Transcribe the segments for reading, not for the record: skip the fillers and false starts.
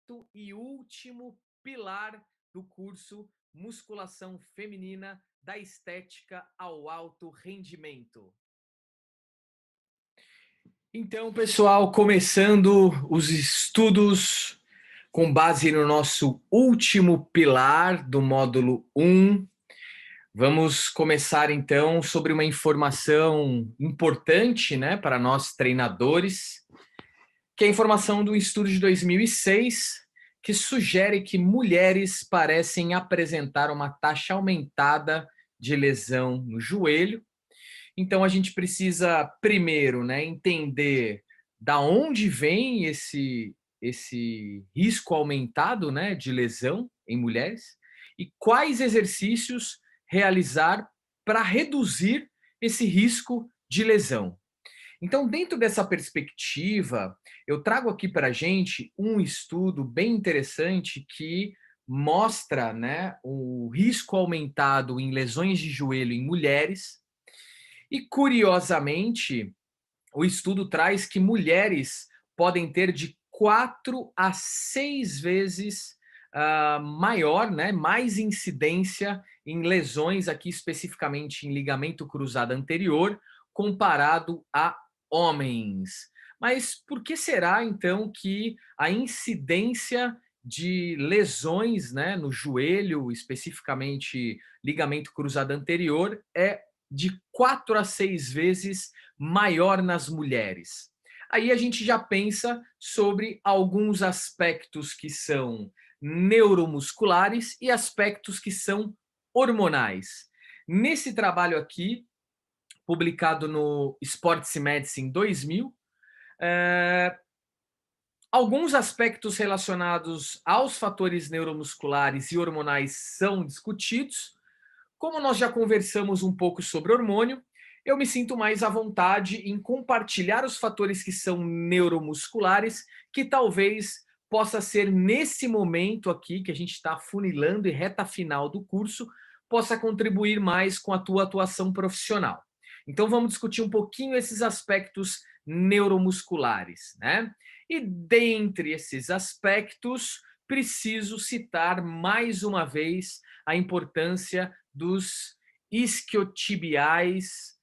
quarto e último pilar do curso Musculação Feminina da Estética ao Alto Rendimento. Então, pessoal, começando os estudos com base no nosso último pilar do módulo 1, vamos começar então sobre uma informação importante, né, para nós treinadores, que é a informação do estudo de 2006, que sugere que mulheres parecem apresentar uma taxa aumentada de lesão no joelho. Então a gente precisa primeiro, né, entender da onde vem esse risco aumentado, né, de lesão em mulheres e quais exercícios realizar para reduzir esse risco de lesão. Então, dentro dessa perspectiva, eu trago aqui para a gente um estudo bem interessante que mostra, né, o risco aumentado em lesões de joelho em mulheres. E, curiosamente, o estudo traz que mulheres podem ter de 4 a 6 vezes maior, né, mais incidência em lesões, aqui especificamente em ligamento cruzado anterior, comparado a homens. Mas por que será, então, que a incidência de lesões, né, no joelho, especificamente ligamento cruzado anterior, é de 4 a 6 vezes maior nas mulheres? Aí a gente já pensa sobre alguns aspectos que são neuromusculares e aspectos que são hormonais. Nesse trabalho aqui, publicado no Sports Medicine 2000, alguns aspectos relacionados aos fatores neuromusculares e hormonais são discutidos. Como nós já conversamos um pouco sobre hormônio, eu me sinto mais à vontade em compartilhar os fatores que são neuromusculares, que talvez possa ser nesse momento aqui, que a gente está funilando e reta final do curso, possa contribuir mais com a tua atuação profissional. Então vamos discutir um pouquinho esses aspectos neuromusculares, né? E dentre esses aspectos, preciso citar mais uma vez a importância dos isquiotibiais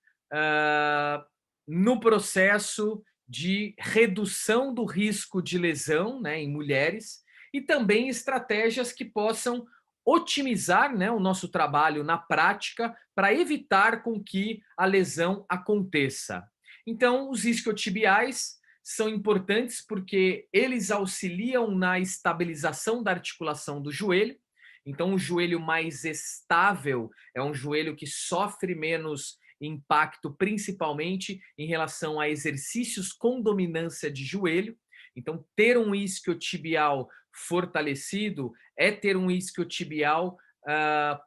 no processo de redução do risco de lesão, né, em mulheres, e também estratégias que possam otimizar, né, o nosso trabalho na prática para evitar com que a lesão aconteça. Então, os isquiotibiais são importantes porque eles auxiliam na estabilização da articulação do joelho. Então, um joelho mais estável é um joelho que sofre menos impacto, principalmente em relação a exercícios com dominância de joelho. Então, ter um isquiotibial fortalecido é ter um isquiotibial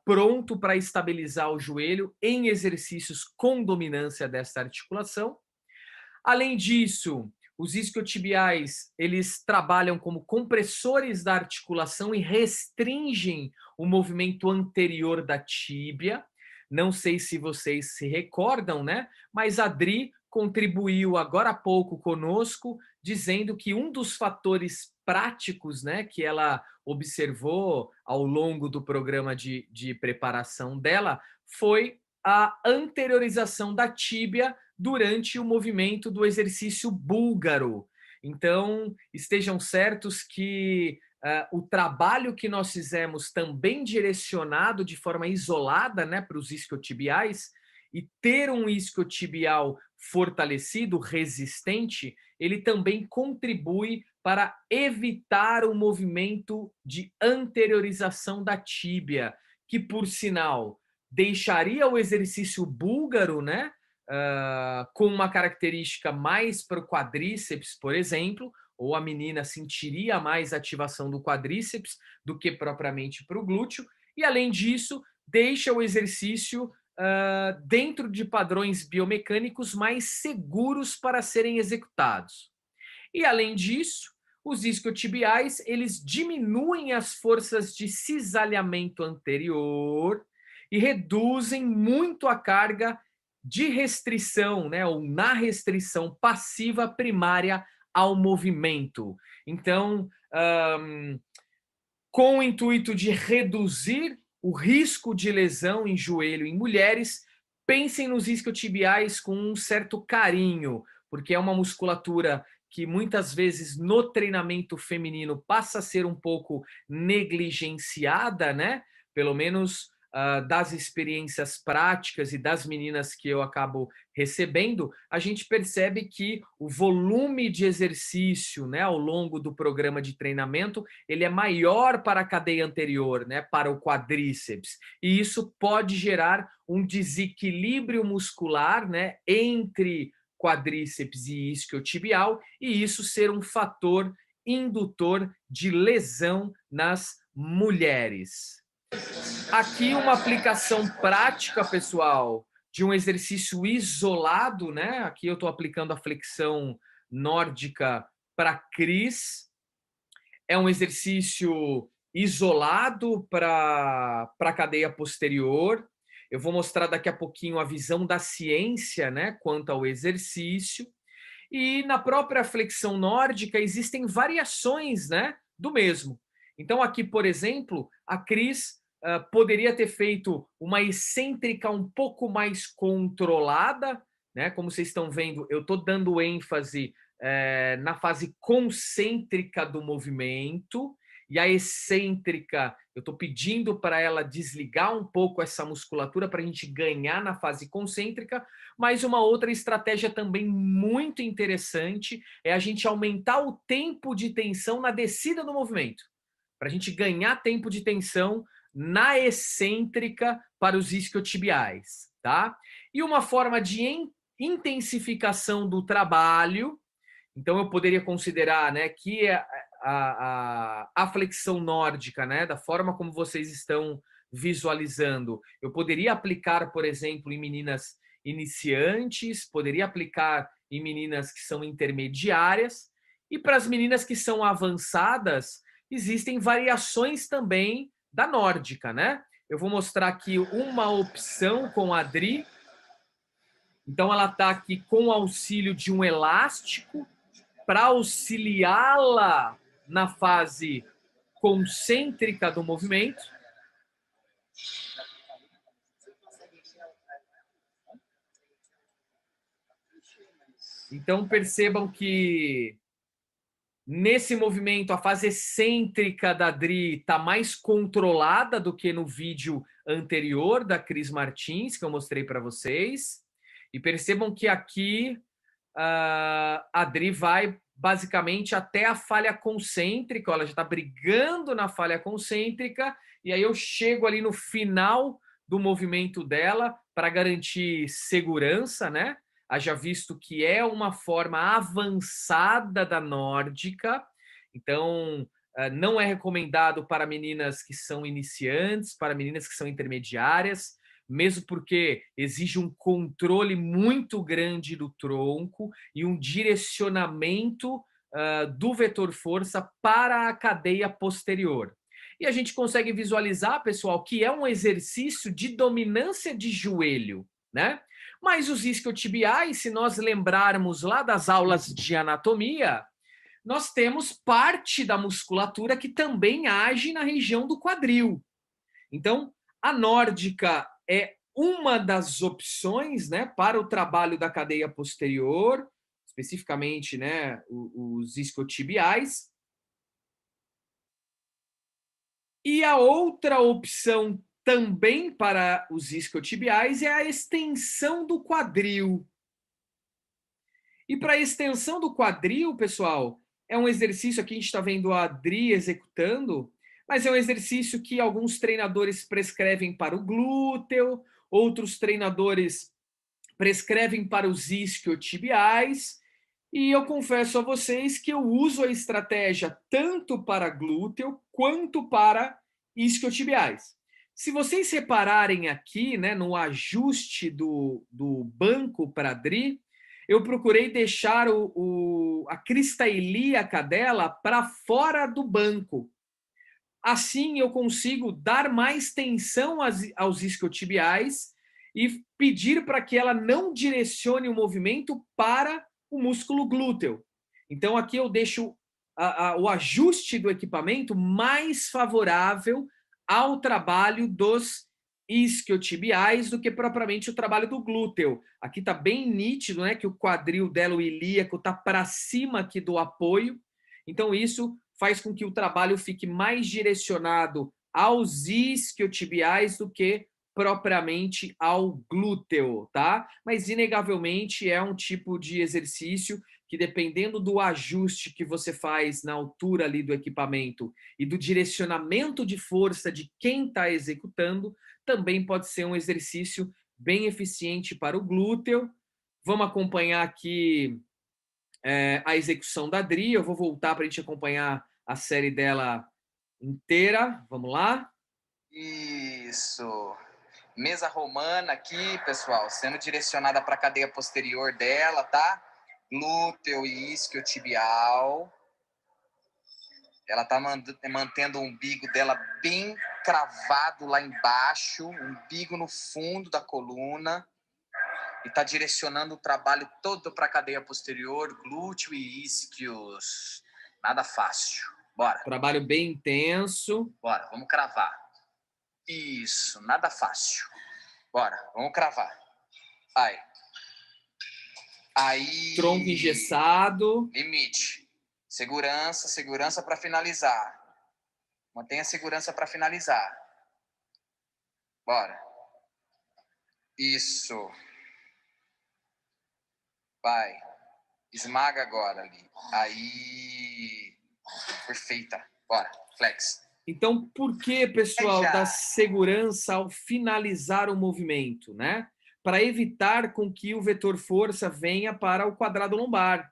pronto para estabilizar o joelho em exercícios com dominância dessa articulação. Além disso, os isquiotibiais, eles trabalham como compressores da articulação e restringem o movimento anterior da tíbia. Não sei se vocês se recordam, né? Mas a Adri contribuiu agora há pouco conosco, dizendo que um dos fatores práticos, né, que ela observou ao longo do programa de preparação dela foi a anteriorização da tíbia durante o movimento do exercício búlgaro. Então, estejam certos que o trabalho que nós fizemos também direcionado de forma isolada, né, para os isquiotibiais, e ter um isquiotibial fortalecido, resistente, ele também contribui para evitar o movimento de anteriorização da tíbia, que, por sinal, deixaria o exercício búlgaro, né, com uma característica mais para o quadríceps, por exemplo, ou a menina sentiria mais ativação do quadríceps do que propriamente para o glúteo, e além disso, deixa o exercício dentro de padrões biomecânicos mais seguros para serem executados. E além disso, os isquiotibiais, eles diminuem as forças de cisalhamento anterior e reduzem muito a carga de restrição, né, ou na restrição passiva primária ao movimento. Então, com o intuito de reduzir o risco de lesão em joelho em mulheres, pensem nos isquiotibiais com um certo carinho, porque é uma musculatura que muitas vezes no treinamento feminino passa a ser um pouco negligenciada, né? Pelo menos das experiências práticas e das meninas que eu acabo recebendo, a gente percebe que o volume de exercício, né, ao longo do programa de treinamento, ele é maior para a cadeia anterior, né, para o quadríceps, e isso pode gerar um desequilíbrio muscular, né, entre quadríceps e isquiotibial, e isso ser um fator indutor de lesão nas mulheres. Aqui uma aplicação prática, pessoal, de um exercício isolado, né? Aqui eu estou aplicando a flexão nórdica para Cris. É um exercício isolado para a cadeia posterior. Eu vou mostrar daqui a pouquinho a visão da ciência, né, quanto ao exercício. E na própria flexão nórdica existem variações, né, do mesmo. Então aqui, por exemplo, a Cris poderia ter feito uma excêntrica um pouco mais controlada, né? Como vocês estão vendo, eu estou dando ênfase na fase concêntrica do movimento, e a excêntrica, eu estou pedindo para ela desligar um pouco essa musculatura para a gente ganhar na fase concêntrica, mas uma outra estratégia também muito interessante é a gente aumentar o tempo de tensão na descida do movimento, para a gente ganhar tempo de tensão na excêntrica para os isquiotibiais, tá? E uma forma de intensificação do trabalho, então eu poderia considerar, né, que a flexão nórdica, né, da forma como vocês estão visualizando, eu poderia aplicar, por exemplo, em meninas iniciantes, poderia aplicar em meninas que são intermediárias, e para as meninas que são avançadas, existem variações também da nórdica, né? Eu vou mostrar aqui uma opção com a Adri. Então, ela está aqui com o auxílio de um elástico para auxiliá-la na fase concêntrica do movimento. Então, percebam que nesse movimento, a fase excêntrica da Adri está mais controlada do que no vídeo anterior da Cris Martins, que eu mostrei para vocês. E percebam que aqui a Adri vai basicamente até a falha concêntrica, ela já está brigando na falha concêntrica, e aí eu chego ali no final do movimento dela para garantir segurança, né? Haja visto que é uma forma avançada da nórdica, então não é recomendado para meninas que são iniciantes, para meninas que são intermediárias, mesmo porque exige um controle muito grande do tronco e um direcionamento do vetor força para a cadeia posterior. E a gente consegue visualizar, pessoal, que é um exercício de dominância de joelho, né? Mas os isquiotibiais, se nós lembrarmos lá das aulas de anatomia, nós temos parte da musculatura que também age na região do quadril. Então, a nórdica é uma das opções, né, para o trabalho da cadeia posterior, especificamente, né, os isquiotibiais. E a outra opção também para os isquiotibiais é a extensão do quadril. E para a extensão do quadril, pessoal, é um exercício, aqui a gente está vendo a Adri executando, mas é um exercício que alguns treinadores prescrevem para o glúteo, outros treinadores prescrevem para os isquiotibiais, e eu confesso a vocês que eu uso a estratégia tanto para glúteo quanto para isquiotibiais. Se vocês repararem aqui, né, no ajuste do banco para Adri, eu procurei deixar a crista ilíaca dela para fora do banco. Assim eu consigo dar mais tensão aos isquiotibiais e pedir para que ela não direcione o movimento para o músculo glúteo. Então aqui eu deixo o ajuste do equipamento mais favorável ao trabalho dos isquiotibiais do que propriamente o trabalho do glúteo. Aqui está bem nítido, né, que o quadril dela, o ilíaco, está para cima aqui do apoio. Então, isso faz com que o trabalho fique mais direcionado aos isquiotibiais do que propriamente ao glúteo, tá? Mas, inegavelmente, é um tipo de exercício que, dependendo do ajuste que você faz na altura ali do equipamento e do direcionamento de força de quem está executando, também pode ser um exercício bem eficiente para o glúteo. Vamos acompanhar aqui a execução da Dri. Eu vou voltar para a gente acompanhar a série dela inteira. Vamos lá? Isso. Mesa romana aqui, pessoal, sendo direcionada para a cadeia posterior dela, tá? Glúteo e isquiotibial. Ela tá mantendo o umbigo dela bem cravado lá embaixo, umbigo no fundo da coluna. E tá direcionando o trabalho todo para a cadeia posterior, glúteo e isquios. Nada fácil. Bora. Trabalho bem intenso. Bora, vamos cravar. Isso, nada fácil. Bora, vamos cravar. Aí. Aí. Tronco engessado. Limite. Segurança, segurança para finalizar. Mantenha a segurança para finalizar. Bora. Isso. Vai. Esmaga agora ali. Aí. Perfeita. Bora. Flex. Então, por que, pessoal, da segurança ao finalizar o movimento, né? Para evitar com que o vetor força venha para o quadrado lombar.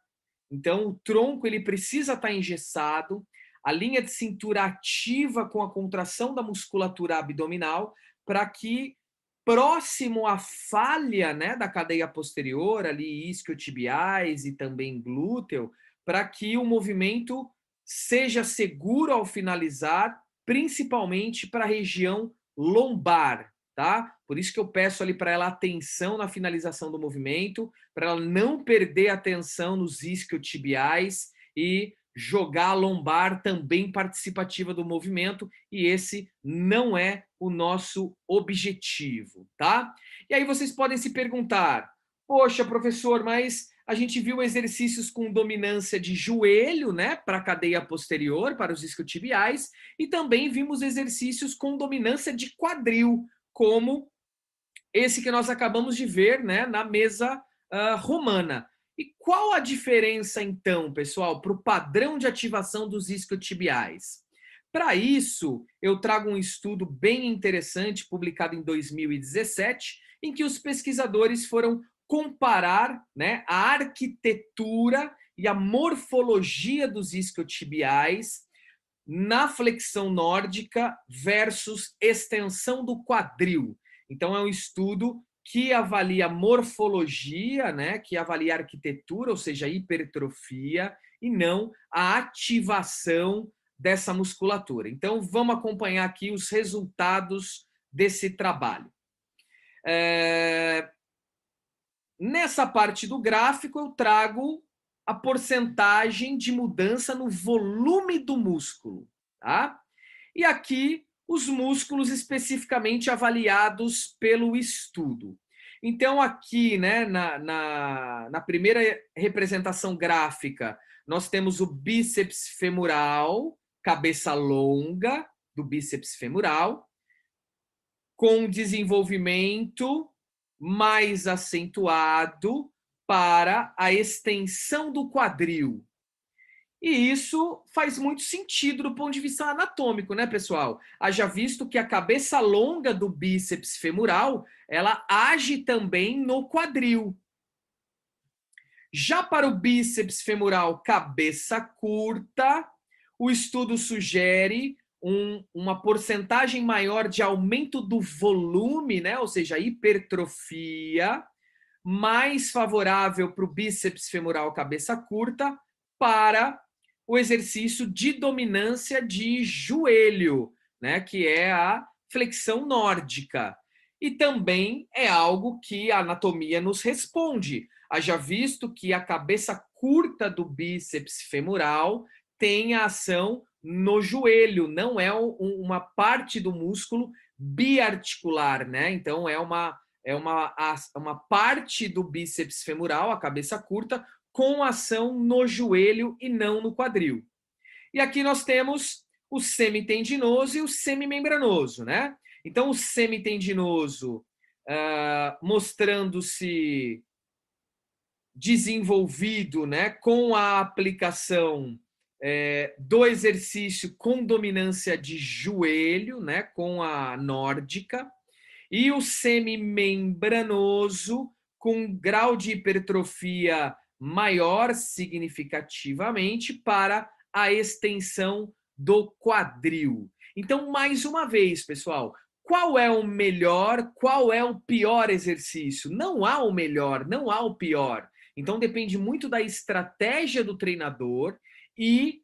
Então, o tronco ele precisa estar engessado, a linha de cintura ativa com a contração da musculatura abdominal, para que próximo à falha, né, da cadeia posterior, ali isquiotibiais e também glúteo, para que o movimento seja seguro ao finalizar, principalmente para a região lombar, tá? Por isso que eu peço ali para ela atenção na finalização do movimento, para ela não perder atenção nos isquiotibiais e jogar a lombar também participativa do movimento, e esse não é o nosso objetivo, tá? E aí vocês podem se perguntar, poxa, professor, mas a gente viu exercícios com dominância de joelho, né, para a cadeia posterior, para os isquiotibiais, e também vimos exercícios com dominância de quadril, como esse que nós acabamos de ver, né, na mesa romana. E qual a diferença, então, pessoal, para o padrão de ativação dos isquiotibiais? Para isso, eu trago um estudo bem interessante, publicado em 2017, em que os pesquisadores foram comparar, né, a arquitetura e a morfologia dos isquiotibiais na flexão nórdica versus extensão do quadril. Então, é um estudo que avalia morfologia, né, que avalia arquitetura, ou seja, hipertrofia, e não a ativação dessa musculatura. Então, vamos acompanhar aqui os resultados desse trabalho. Nessa parte do gráfico, eu trago a porcentagem de mudança no volume do músculo, tá? E aqui, os músculos especificamente avaliados pelo estudo. Então, aqui, né, na primeira representação gráfica, nós temos o bíceps femoral, cabeça longa do bíceps femoral, com desenvolvimento mais acentuado para a extensão do quadril. E isso faz muito sentido do ponto de vista anatômico, né, pessoal? Haja visto que a cabeça longa do bíceps femoral, ela age também no quadril. Já para o bíceps femoral cabeça curta, o estudo sugere uma porcentagem maior de aumento do volume, né? Ou seja, hipertrofia, mais favorável para o bíceps femoral cabeça curta para o exercício de dominância de joelho, né? Que é a flexão nórdica. E também é algo que a anatomia nos responde. Haja visto que a cabeça curta do bíceps femoral tem a ação no joelho, não é uma parte do músculo biarticular, né? Então uma parte do bíceps femoral, a cabeça curta, com ação no joelho e não no quadril. E aqui nós temos o semitendinoso e o semimembranoso, né? Então, o semitendinoso mostrando-se desenvolvido, né, com a aplicação do exercício com dominância de joelho, né, com a nórdica, e o semimembranoso com grau de hipertrofia maior significativamente para a extensão do quadril. Então, mais uma vez, pessoal, qual é o melhor, qual é o pior exercício? Não há o melhor, não há o pior. Então, depende muito da estratégia do treinador e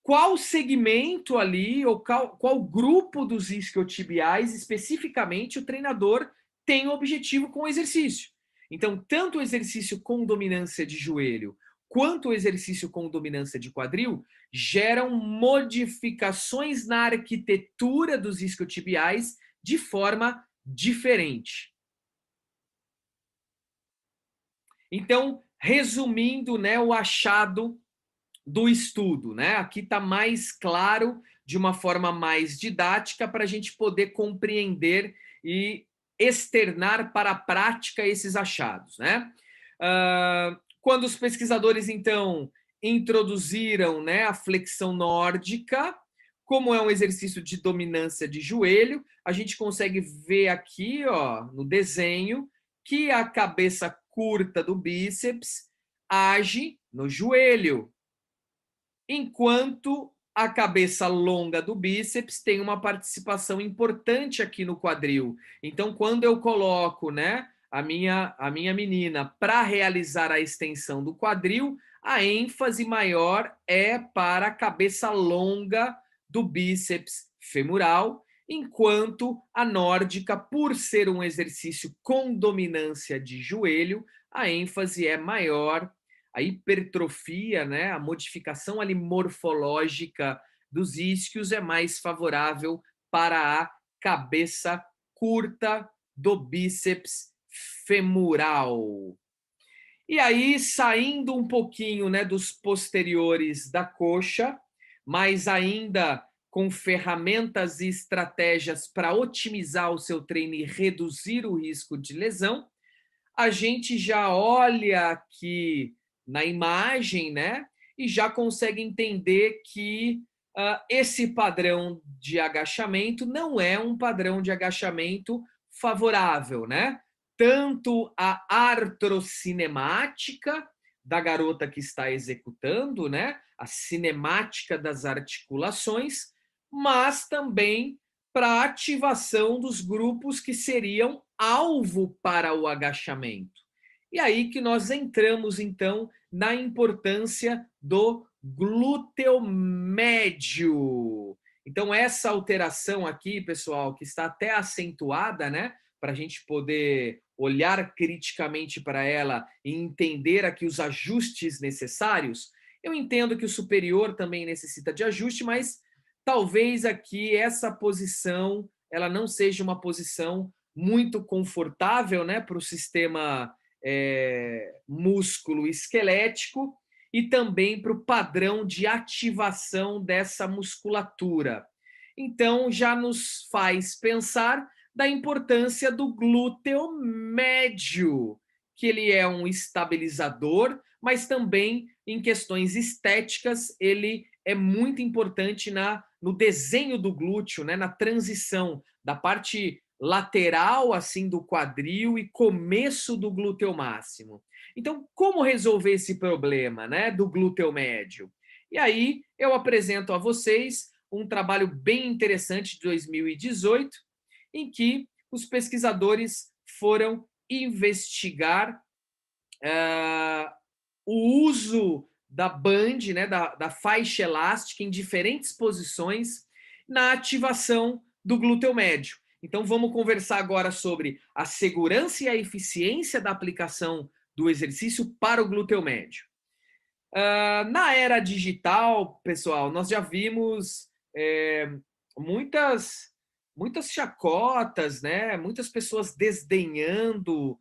qual segmento ali, ou qual grupo dos isquiotibiais, especificamente, o treinador tem o objetivo com o exercício. Então, tanto o exercício com dominância de joelho quanto o exercício com dominância de quadril geram modificações na arquitetura dos isquiotibiais de forma diferente. Então, resumindo, né, o achado do estudo, né? Aqui está mais claro, de uma forma mais didática, para a gente poder compreender e externar para a prática esses achados, né? Quando os pesquisadores, então, introduziram, né, a flexão nórdica, como é um exercício de dominância de joelho, a gente consegue ver aqui, ó, no desenho, que a cabeça curta do bíceps age no joelho, enquanto a cabeça longa do bíceps tem uma participação importante aqui no quadril. Então, quando eu coloco, né, a minha menina para realizar a extensão do quadril, a ênfase maior é para a cabeça longa do bíceps femoral, enquanto a nórdica, por ser um exercício com dominância de joelho, a ênfase é maior, a hipertrofia, né, a modificação ali morfológica dos isquios é mais favorável para a cabeça curta do bíceps femoral. E aí, saindo um pouquinho, né, dos posteriores da coxa, mas ainda com ferramentas e estratégias para otimizar o seu treino e reduzir o risco de lesão, a gente já olha aqui na imagem, né, e já consegue entender que esse padrão de agachamento não é um padrão de agachamento favorável, né? Tanto a artrocinemática da garota que está executando, né, a cinemática das articulações, mas também para a ativação dos grupos que seriam alvo para o agachamento. E aí que nós entramos, então, na importância do glúteo médio. Então, essa alteração aqui, pessoal, que está até acentuada, né, para a gente poder olhar criticamente para ela e entender aqui os ajustes necessários, eu entendo que o superior também necessita de ajuste, mas talvez aqui essa posição ela não seja uma posição muito confortável, né, para o sistema músculo esquelético e também para o padrão de ativação dessa musculatura. Então, já nos faz pensar da importância do glúteo médio, que ele é um estabilizador, mas também em questões estéticas, ele é muito importante no desenho do glúteo, né, na transição da parte lateral assim do quadril e começo do glúteo máximo. Então, como resolver esse problema, né, do glúteo médio? E aí eu apresento a vocês um trabalho bem interessante de 2018, em que os pesquisadores foram investigar o uso da band, né, da faixa elástica em diferentes posições na ativação do glúteo médio. Então, vamos conversar agora sobre a segurança e a eficiência da aplicação do exercício para o glúteo médio. Na era digital, pessoal, nós já vimos muitas, muitas chacotas, né? Muitas pessoas desdenhando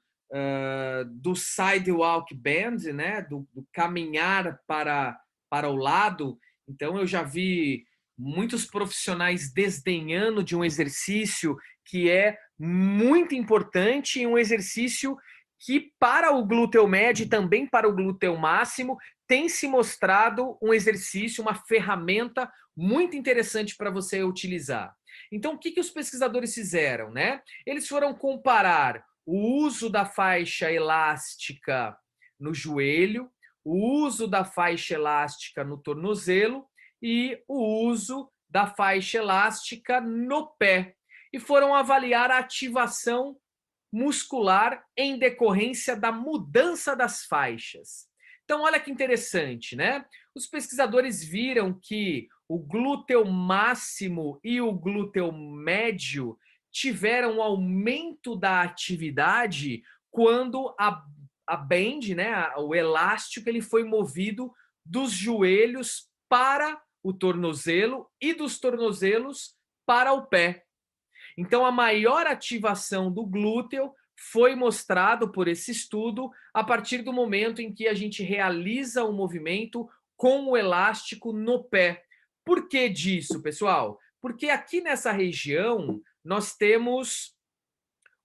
do sidewalk bend, né? Do caminhar para o lado. Então, eu já vi muitos profissionais desdenhando de um exercício que é muito importante e um exercício que para o glúteo médio e também para o glúteo máximo tem se mostrado um exercício, uma ferramenta muito interessante para você utilizar. Então, o que os pesquisadores fizeram, né? Eles foram comparar o uso da faixa elástica no joelho, o uso da faixa elástica no tornozelo e o uso da faixa elástica no pé. E foram avaliar a ativação muscular em decorrência da mudança das faixas. Então, olha que interessante, né? Os pesquisadores viram que o glúteo máximo e o glúteo médio tiveram um aumento da atividade quando a band, né, o elástico, ele foi movido dos joelhos para o tornozelo e dos tornozelos para o pé. Então, a maior ativação do glúteo foi mostrado por esse estudo a partir do momento em que a gente realiza o movimento com o elástico no pé. Por que disso, pessoal? Porque aqui nessa região nós temos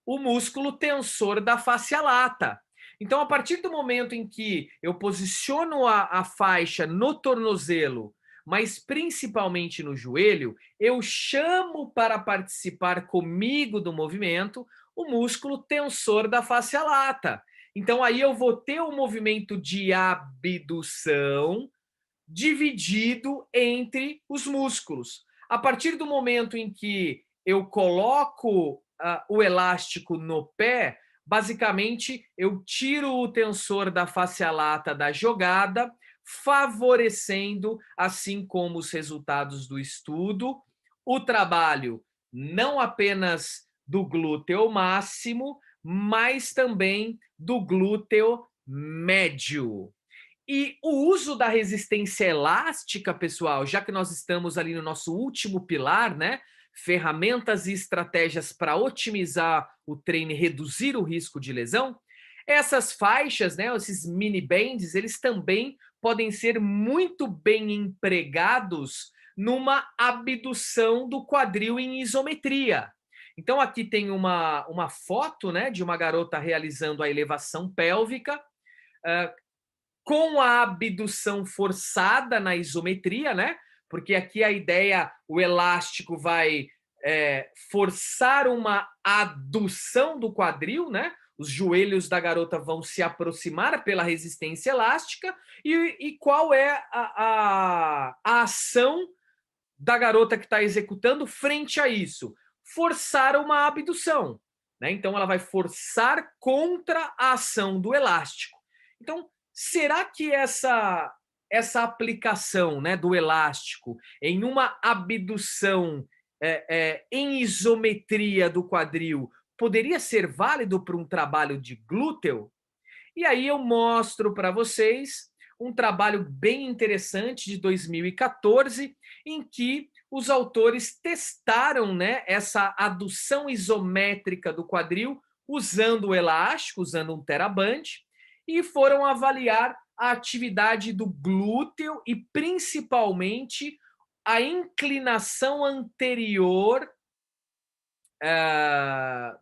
o músculo tensor da face lata. Então, a partir do momento em que eu posiciono a faixa no tornozelo, mas principalmente no joelho, eu chamo para participar comigo do movimento o músculo tensor da face lata. Então, aí eu vou ter o movimento de abdução dividido entre os músculos. A partir do momento em que eu coloco o elástico no pé, basicamente eu tiro o tensor da face lata da jogada, favorecendo, assim como os resultados do estudo, o trabalho não apenas do glúteo máximo, mas também do glúteo médio. E o uso da resistência elástica, pessoal, já que nós estamos ali no nosso último pilar, né? Ferramentas e estratégias para otimizar o treino e reduzir o risco de lesão. Essas faixas, né, esses mini bands, eles também podem ser muito bem empregados numa abdução do quadril em isometria. Então, aqui tem uma foto, né, de uma garota realizando a elevação pélvica, com a abdução forçada na isometria, né? Porque aqui a ideia, o elástico vai forçar uma adução do quadril, né? Os joelhos da garota vão se aproximar pela resistência elástica. E qual é a ação da garota que está executando frente a isso? Forçar uma abdução, né? Então ela vai forçar contra a ação do elástico. Então, será que essa aplicação, né, do elástico em uma abdução em isometria do quadril poderia ser válido para um trabalho de glúteo? E aí eu mostro para vocês um trabalho bem interessante de 2014, em que os autores testaram, né, essa adução isométrica do quadril usando o elástico, usando um TheraBand, e foram avaliar a atividade do glúteo e principalmente a inclinação anterior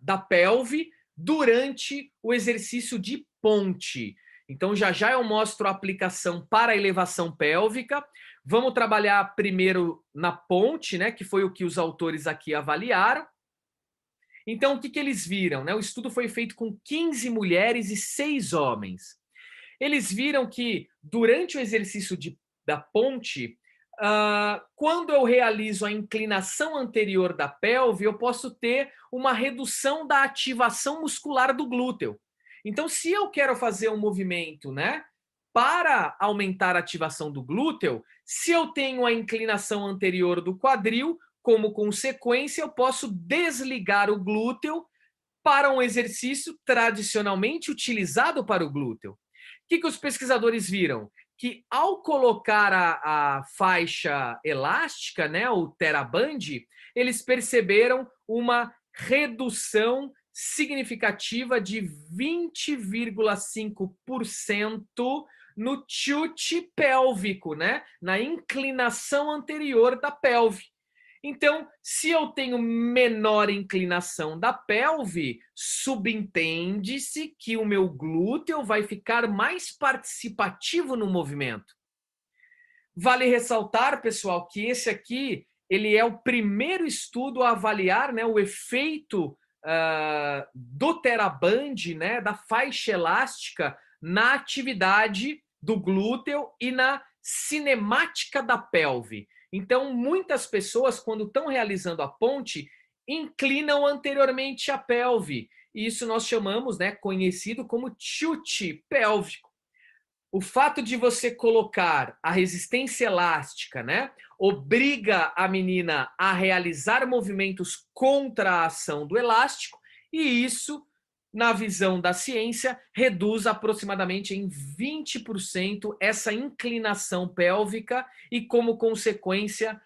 da pelve durante o exercício de ponte. Então, já já eu mostro a aplicação para a elevação pélvica. Vamos trabalhar primeiro na ponte, né, que foi o que os autores aqui avaliaram. Então, o que eles viram? Né? O estudo foi feito com 15 mulheres e 6 homens. Eles viram que durante o exercício da ponte, quando eu realizo a inclinação anterior da pelve, eu posso ter uma redução da ativação muscular do glúteo. Então, se eu quero fazer um movimento, né, para aumentar a ativação do glúteo, se eu tenho a inclinação anterior do quadril, como consequência, eu posso desligar o glúteo para um exercício tradicionalmente utilizado para o glúteo. O que os pesquisadores viram? que ao colocar a faixa elástica, né, o TheraBand, eles perceberam uma redução significativa de 20,5% no tilt pélvico, né, na inclinação anterior da pelve. Então, se eu tenho menor inclinação da pelve, subentende-se que o meu glúteo vai ficar mais participativo no movimento. Vale ressaltar, pessoal, que esse aqui ele é o primeiro estudo a avaliar, né, o efeito do TheraBand, né, da faixa elástica na atividade do glúteo e na cinemática da pelve. Então, muitas pessoas, quando estão realizando a ponte, inclinam anteriormente a pelve. E isso nós chamamos, né, conhecido como tilt pélvico. O fato de você colocar a resistência elástica, né, obriga a menina a realizar movimentos contra a ação do elástico, e isso, na visão da ciência, reduz aproximadamente em 20% essa inclinação pélvica e, como consequência,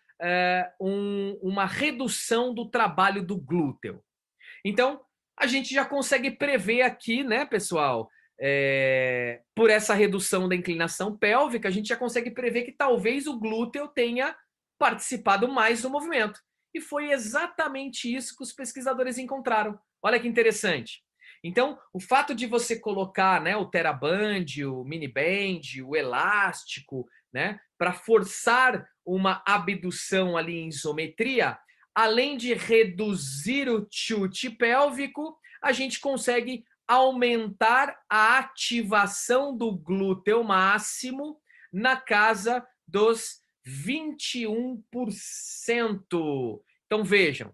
uma redução do trabalho do glúteo. Então, a gente já consegue prever aqui, né, pessoal, por essa redução da inclinação pélvica, a gente já consegue prever que talvez o glúteo tenha participado mais do movimento. E foi exatamente isso que os pesquisadores encontraram. Olha que interessante. Então, o fato de você colocar, né, o TheraBand, o miniband, o elástico, né, para forçar uma abdução ali em isometria, além de reduzir o tilt pélvico, a gente consegue aumentar a ativação do glúteo máximo na casa dos 21%. Então vejam,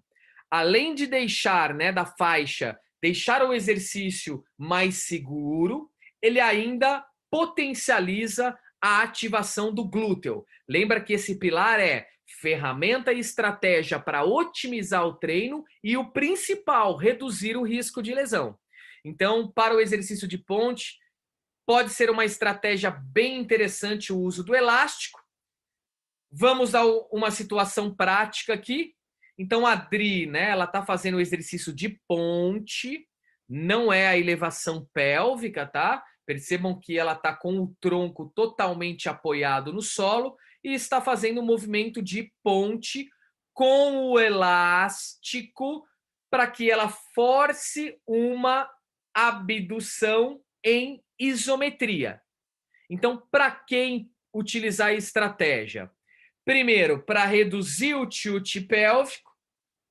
além de deixar, né, da faixa, deixar o exercício mais seguro, ele ainda potencializa a ativação do glúteo. Lembra que esse pilar é ferramenta e estratégia para otimizar o treino e o principal, reduzir o risco de lesão. Então, para o exercício de ponte, pode ser uma estratégia bem interessante o uso do elástico. Vamos a uma situação prática aqui. Então, a Dri, né, ela está fazendo o exercício de ponte, não é a elevação pélvica, tá? Percebam que ela está com o tronco totalmente apoiado no solo e está fazendo um movimento de ponte com o elástico para que ela force uma abdução em isometria. Então, para quem utilizar a estratégia? Primeiro, para reduzir o tilt pélvico,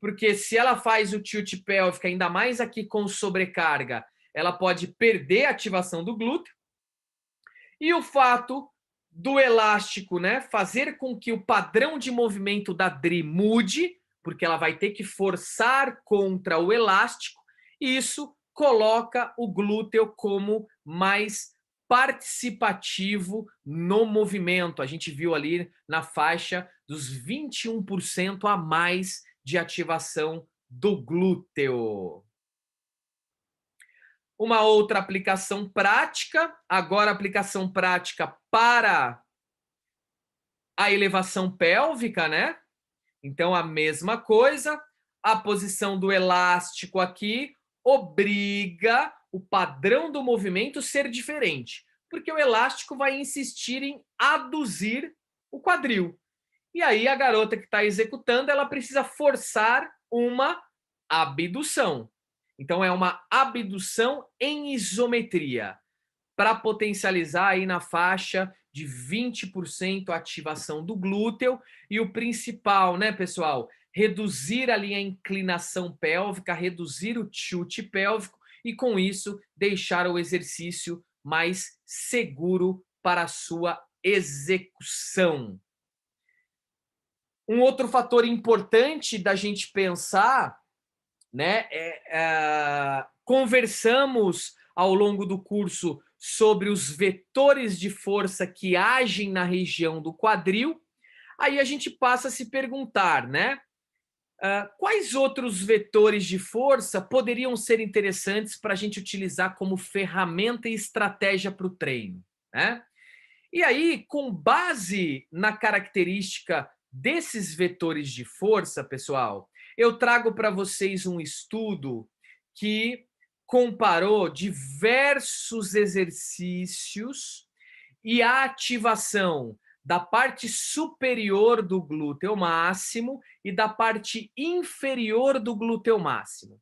porque se ela faz o tilt pélvico, ainda mais aqui com sobrecarga, ela pode perder a ativação do glúteo. E o fato do elástico, né, fazer com que o padrão de movimento da Dri mude, porque ela vai ter que forçar contra o elástico, e isso coloca o glúteo como mais participativo no movimento. A gente viu ali na faixa dos 21% a mais de ativação do glúteo. Uma outra aplicação prática, agora aplicação prática para a elevação pélvica, né? Então, a mesma coisa, a posição do elástico aqui obriga o padrão do movimento ser diferente, porque o elástico vai insistir em aduzir o quadril. E aí a garota que está executando, ela precisa forçar uma abdução. Então, é uma abdução em isometria, para potencializar aí na faixa de 20% a ativação do glúteo e o principal, né, pessoal? Reduzir ali a inclinação pélvica, reduzir o tilt pélvico e com isso deixar o exercício mais seguro para a sua execução. Um outro fator importante da gente pensar, né, conversamos ao longo do curso sobre os vetores de força que agem na região do quadril. Aí a gente passa a se perguntar, né, quais outros vetores de força poderiam ser interessantes para a gente utilizar como ferramenta e estratégia para o treino, né? E aí, com base na característica desses vetores de força, pessoal, eu trago para vocês um estudo que comparou diversos exercícios e a ativação da parte superior do glúteo máximo e da parte inferior do glúteo máximo.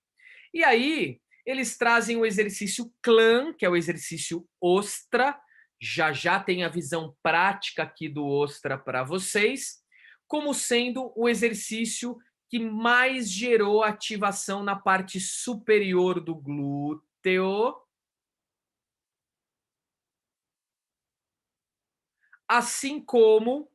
E aí, eles trazem o exercício CLAN, que é o exercício OSTRA, já já tem a visão prática aqui do OSTRA para vocês, como sendo o exercício que mais gerou ativação na parte superior do glúteo, assim como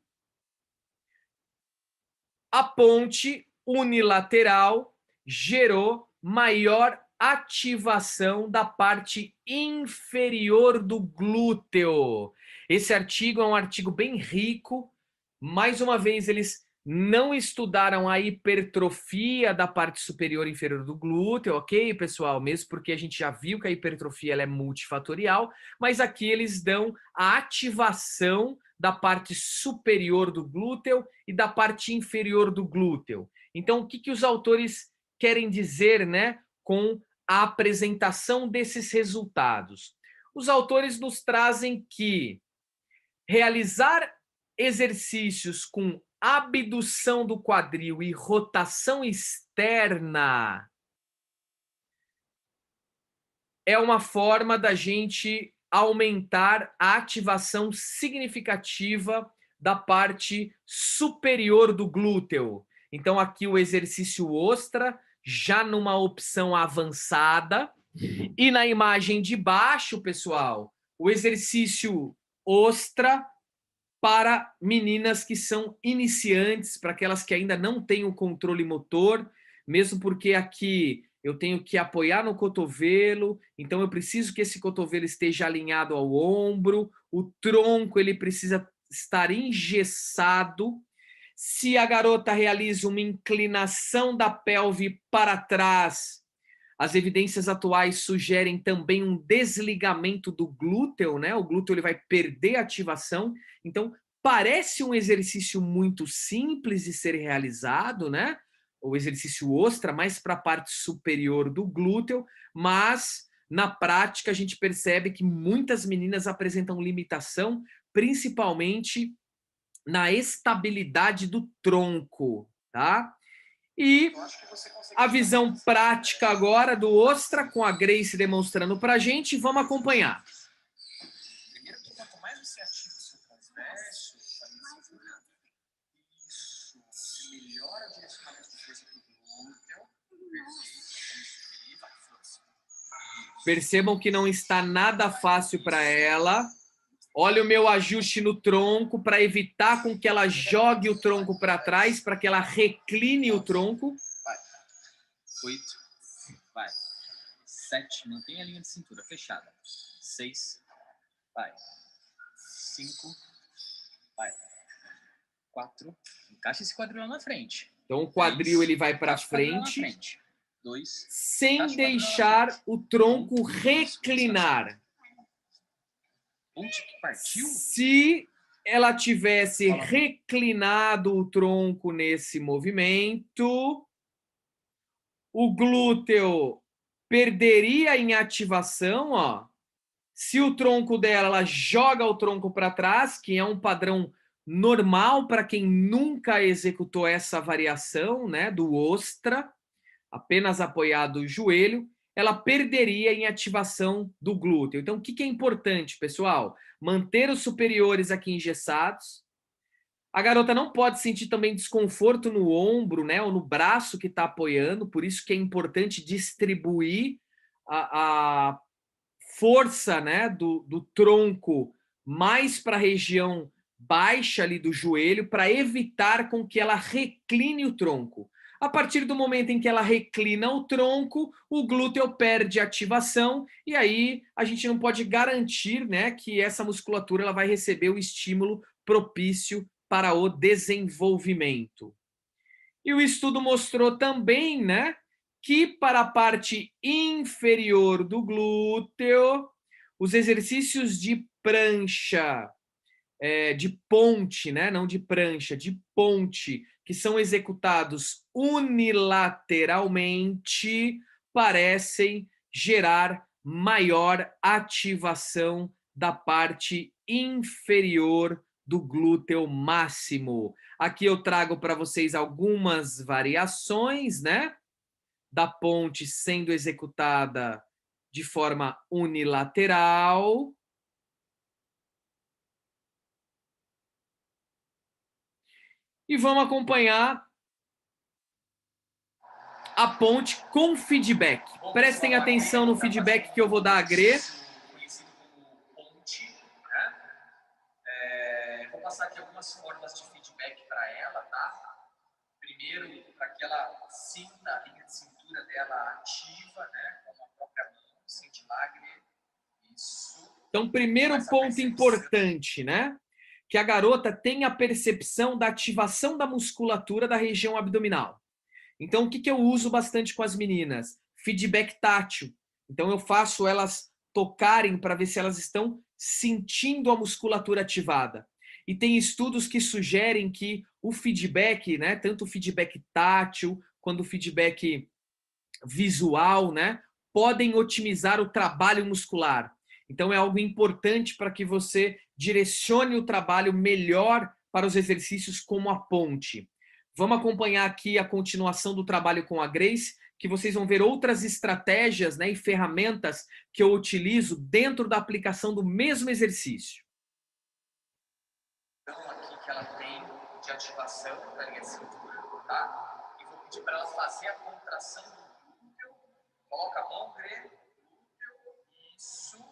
a ponte unilateral gerou maior ativação da parte inferior do glúteo. Esse artigo é um artigo bem rico. Mais uma vez, eles não estudaram a hipertrofia da parte superior e inferior do glúteo, ok, pessoal? Mesmo porque a gente já viu que a hipertrofia ela é multifatorial, mas aqui eles dão a ativação da parte superior do glúteo e da parte inferior do glúteo. Então, o que, que os autores querem dizer, né, com a apresentação desses resultados? Os autores nos trazem que realizar exercícios com abdução do quadril e rotação externa é uma forma da gente aumentar a ativação significativa da parte superior do glúteo. Então, aqui o exercício OSTRA, já numa opção avançada. E na imagem de baixo, pessoal, o exercício OSTRA para meninas que são iniciantes, para aquelas que ainda não têm o controle motor, mesmo porque aqui eu tenho que apoiar no cotovelo, então eu preciso que esse cotovelo esteja alinhado ao ombro, o tronco ele precisa estar engessado. Se a garota realiza uma inclinação da pelve para trás, as evidências atuais sugerem também um desligamento do glúteo, né? O glúteo ele vai perder ativação. Então, parece um exercício muito simples de ser realizado, né? O exercício OSTRA, mais para a parte superior do glúteo, mas na prática a gente percebe que muitas meninas apresentam limitação, principalmente na estabilidade do tronco, tá? E a visão prática agora do OSTRA, com a Grace demonstrando para a gente. Vamos acompanhar. Primeiro que quanto mais você ativa o seu converso, você melhora o direcionamento de força para o glúteo. Percebam que não está nada fácil para ela. Olha o meu ajuste no tronco para evitar com que ela jogue o tronco para trás, para que ela recline o tronco. Vai. 8. Vai. 7. Mantém a linha de cintura fechada. 6. Vai. 5. Vai. 4. Encaixa esse quadril lá na frente. Então o quadril ele vai para frente. 2. Sem deixar o tronco reclinar. Se ela tivesse reclinado o tronco nesse movimento, o glúteo perderia em ativação, ó. Se o tronco dela, ela joga o tronco para trás, que é um padrão normal para quem nunca executou essa variação, né, do OSTRA, apenas apoiado o joelho, ela perderia em ativação do glúteo. Então, o que é importante, pessoal? Manter os superiores aqui engessados. A garota não pode sentir também desconforto no ombro, né, ou no braço que está apoiando, por isso que é importante distribuir a força, né, do tronco mais para a região baixa ali do joelho, para evitar com que ela recline o tronco. A partir do momento em que ela reclina o tronco, o glúteo perde ativação e aí a gente não pode garantir, né, que essa musculatura ela vai receber o estímulo propício para o desenvolvimento. E o estudo mostrou também, né, que para a parte inferior do glúteo, os exercícios de prancha de ponte, né? Não de prancha, de ponte, que são executados unilateralmente, parecem gerar maior ativação da parte inferior do glúteo máximo. Aqui eu trago para vocês algumas variações, né? Da ponte sendo executada de forma unilateral. E vamos acompanhar a ponte com feedback. Prestem atenção no feedback que eu vou dar a Gre. Conhecido como ponte, né? Vou passar aqui algumas formas de feedback para ela, tá? Primeiro, para que ela sinta a linha de cintura dela ativa, né? Com a própria mão, sente lá, Gre. Isso. Então, primeiro ponto importante, né? Que a garota tenha a percepção da ativação da musculatura da região abdominal. Então, o que eu uso bastante com as meninas? Feedback tátil. Então, eu faço elas tocarem para ver se elas estão sentindo a musculatura ativada. E tem estudos que sugerem que o feedback, né, tanto o feedback tátil quanto o feedback visual, né, podem otimizar o trabalho muscular. Então, é algo importante para que você direcione o trabalho melhor para os exercícios como a ponte. Vamos acompanhar aqui a continuação do trabalho com a Grace, que vocês vão ver outras estratégias, né, e ferramentas que eu utilizo dentro da aplicação do mesmo exercício. Então, aqui que ela tem de ativação da linha de cintura, tá? E vou pedir para ela fazer a contração do glúteo. Coloca a mão, Gre, glúteo, isso.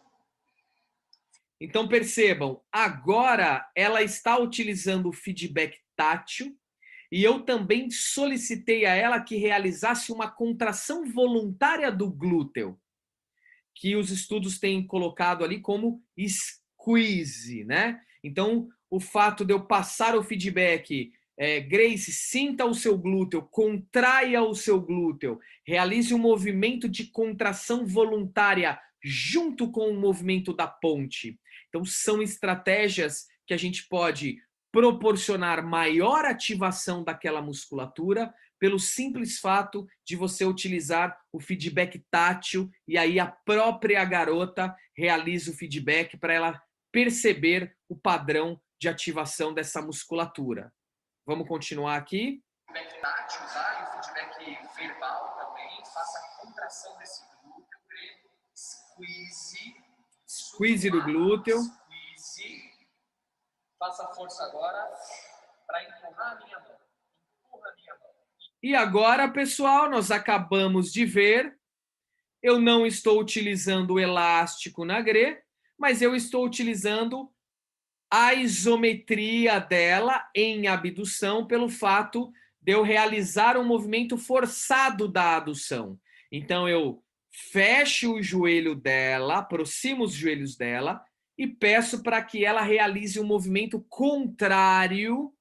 Então, percebam, agora ela está utilizando o feedback tátil, e eu também solicitei a ela que realizasse uma contração voluntária do glúteo, que os estudos têm colocado ali como squeeze, né? Então, o fato de eu passar o feedback, Grace, sinta o seu glúteo, contraia o seu glúteo, realize um movimento de contração voluntária junto com o movimento da ponte. Então, são estratégias que a gente pode proporcionar maior ativação daquela musculatura pelo simples fato de você utilizar o feedback tátil e aí a própria garota realiza o feedback para ela perceber o padrão de ativação dessa musculatura. Vamos continuar aqui. Feedback tátil, tá? E o feedback verbal também. Faça a contração desse glúteo, squeeze. Squeeze do glúteo. Squeeze. Faça força agora para empurrar a minha mão. Empurra a minha mão. E agora, pessoal, nós acabamos de ver, eu não estou utilizando o elástico na Gre, mas eu estou utilizando a isometria dela em abdução pelo fato de eu realizar um movimento forçado da adução. Então, eu fecho o joelho dela, aproximo os joelhos dela e peço para que ela realize um movimento contrário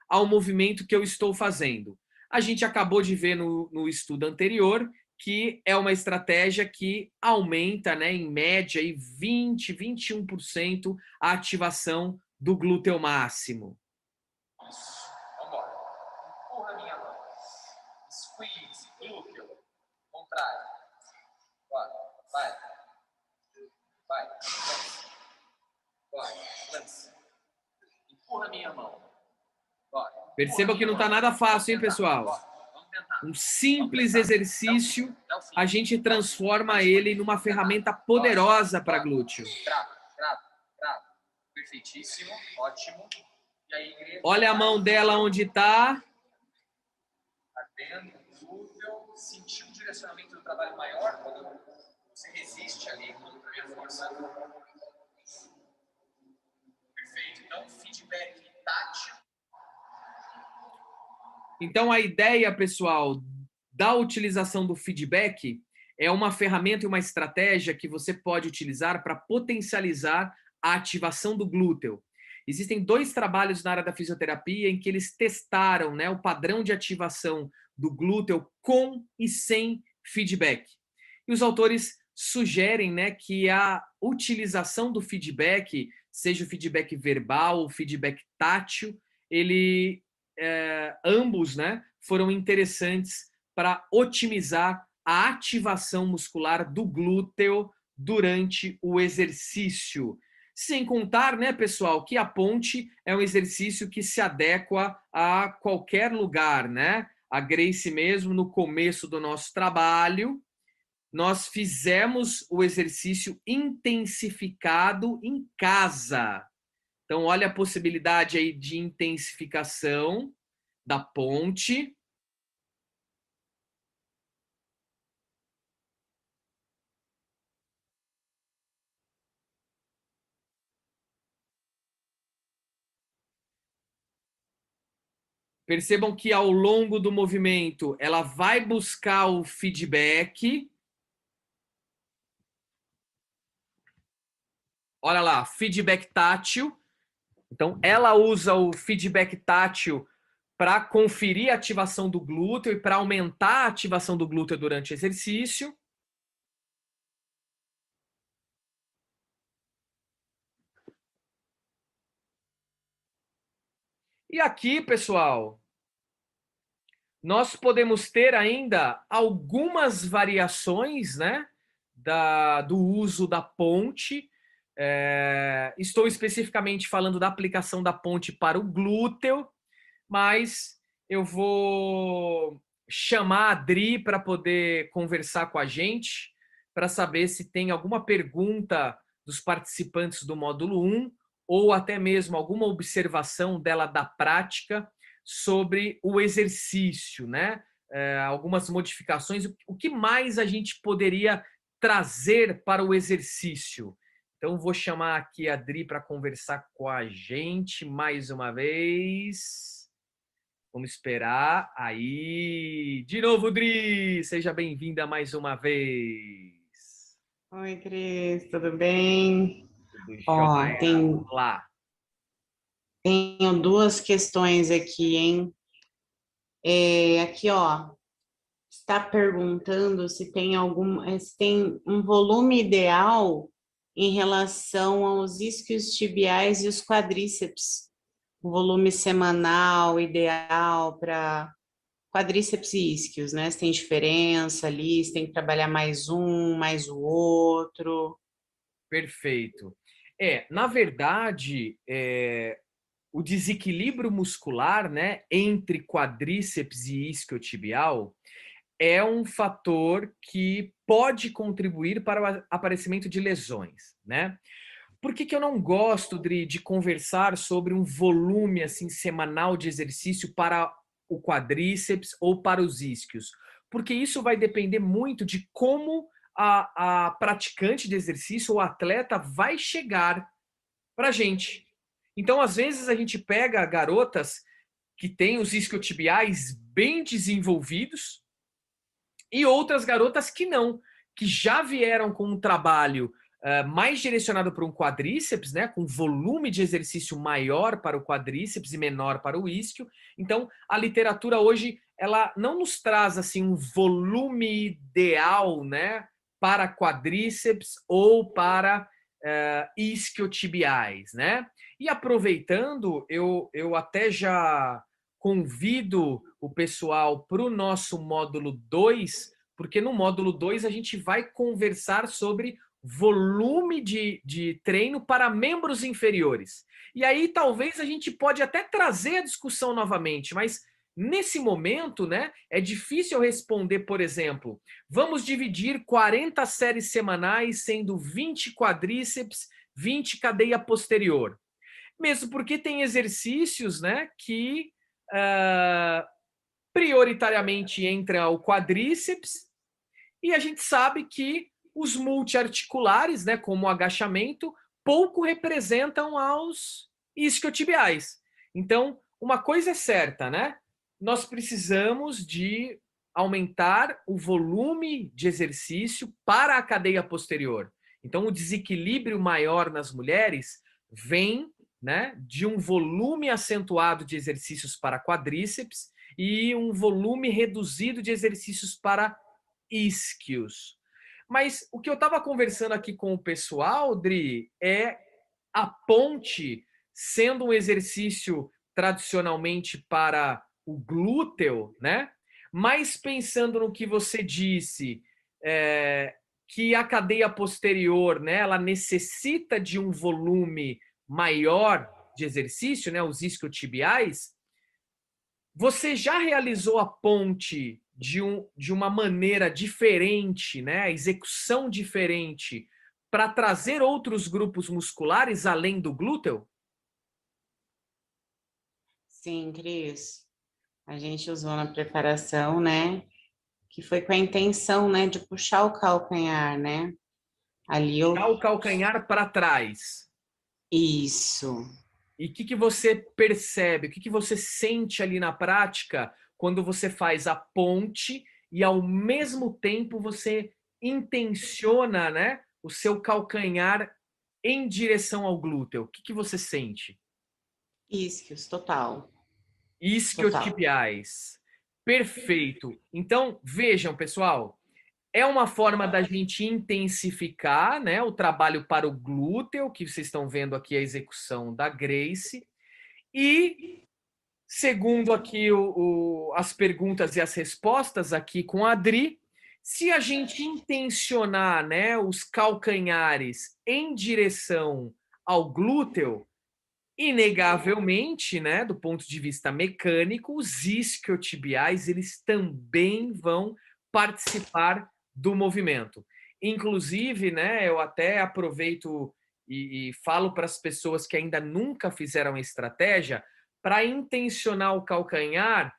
ao movimento que eu estou fazendo. A gente acabou de ver no estudo anterior que é uma estratégia que aumenta, né, em média, 20, 21% a ativação do glúteo máximo. Isso. Vamos embora. Empurra a minha mão. Squeeze, glúteo. Contrário. Bora. Vai. Vai. Lança. Bora. Lança. Empurra a minha mão. Bora. Perceba que não está nada fácil, hein, pessoal? Um simples exercício, a gente transforma ele numa ferramenta poderosa para glúteo. Trava. Perfeitíssimo, ótimo. E aí, olha a mão dela onde está. Ardendo, glúteo, sentiu o direcionamento do trabalho maior quando você resiste ali contra a minha força. Perfeito. Então, feedback tátil. Então, a ideia, pessoal, da utilização do feedback é uma ferramenta e uma estratégia que você pode utilizar para potencializar a ativação do glúteo. Existem 2 trabalhos na área da fisioterapia em que eles testaram, né, o padrão de ativação do glúteo com e sem feedback. E os autores sugerem, né, que a utilização do feedback seja o feedback verbal, o feedback tátil, ambos, né, foram interessantes para otimizar a ativação muscular do glúteo durante o exercício. Sem contar, né, pessoal, que a ponte é um exercício que se adequa a qualquer lugar, né? A Grace mesmo, no começo do nosso trabalho, nós fizemos o exercício intensificado em casa. Então, olha a possibilidade aí de intensificação da ponte. Percebam que ao longo do movimento ela vai buscar o feedback. Olha lá, feedback tátil. Então, ela usa o feedback tátil para conferir a ativação do glúteo e para aumentar a ativação do glúteo durante o exercício. E aqui, pessoal, nós podemos ter ainda algumas variações, né, do uso da ponte. Estou especificamente falando da aplicação da ponte para o glúteo, mas eu vou chamar a Adri para poder conversar com a gente, para saber se tem alguma pergunta dos participantes do módulo 1 ou até mesmo alguma observação dela da prática sobre o exercício, né? Algumas modificações, o que mais a gente poderia trazer para o exercício. Então, vou chamar aqui a Adri para conversar com a gente mais uma vez. Vamos esperar. Aí, de novo, Dri, seja bem-vinda mais uma vez. Oi, Cris, tudo bem? Tudo Ó, jóia. Vamos lá. tenho duas questões aqui, hein? Aqui, ó, está perguntando se tem um volume ideal em relação aos isquios tibiais e os quadríceps. O volume semanal ideal para quadríceps e isquios, né? Se tem diferença ali, se tem que trabalhar mais um, mais o outro. Perfeito. Na verdade, o desequilíbrio muscular, né, entre quadríceps e isquiotibial é um fator que pode contribuir para o aparecimento de lesões, né? Por que eu não gosto de conversar sobre um volume assim semanal de exercício para o quadríceps ou para os isquios? Porque isso vai depender muito de como a praticante de exercício ou atleta vai chegar para a gente. Então, às vezes, a gente pega garotas que têm os isquiotibiais bem desenvolvidos e outras garotas que não, que já vieram com um trabalho mais direcionado para um quadríceps, né, com volume de exercício maior para o quadríceps e menor para o isquio. Então, a literatura hoje ela não nos traz assim um volume ideal, né, para quadríceps ou para isquiotibiais, né? E aproveitando, eu até já convido o pessoal para o nosso módulo 2, porque no módulo 2 a gente vai conversar sobre volume de treino para membros inferiores. E aí talvez a gente pode até trazer a discussão novamente, mas nesse momento, né, é difícil responder, por exemplo, vamos dividir 40 séries semanais, sendo 20 quadríceps, 20 cadeia posterior. Mesmo porque tem exercícios, né, que prioritariamente entra o quadríceps, e a gente sabe que os multiarticulares, né, como o agachamento, pouco representam aos isquiotibiais. Então, uma coisa é certa, né? Nós precisamos de aumentar o volume de exercício para a cadeia posterior. Então, o desequilíbrio maior nas mulheres vem, né, de um volume acentuado de exercícios para quadríceps e um volume reduzido de exercícios para isquios. Mas o que eu estava conversando aqui com o pessoal, Dri, é a ponte sendo um exercício tradicionalmente para o glúteo, né? Mas pensando no que você disse, que a cadeia posterior, né, ela necessita de um volume maior de exercício, né, os isquiotibiais, você já realizou a ponte de uma maneira diferente, né, a execução diferente, para trazer outros grupos musculares além do glúteo? Sim, Cris. A gente usou na preparação, né? Que foi com a intenção, né, de puxar o calcanhar, né? Ali eu. Puxar o calcanhar para trás. Isso. E o que você percebe, o que você sente ali na prática quando você faz a ponte e ao mesmo tempo você intenciona, né, o seu calcanhar em direção ao glúteo? O que você sente? Isquios, total. Total. Isquiotibiais. Perfeito. Então, vejam, pessoal, é uma forma da gente intensificar, né, o trabalho para o glúteo, que vocês estão vendo aqui a execução da Grace. E, segundo aqui as perguntas e as respostas aqui com a Adri, se a gente intencionar, né, os calcanhares em direção ao glúteo, inegavelmente, né, do ponto de vista mecânico, os isquiotibiais eles também vão participar do movimento. Inclusive, né, eu até aproveito e falo para as pessoas que ainda nunca fizeram a estratégia para intencionar o calcanhar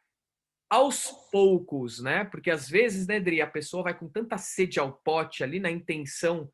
aos poucos, né? Porque às vezes, né, Dri, a pessoa vai com tanta sede ao pote ali na intenção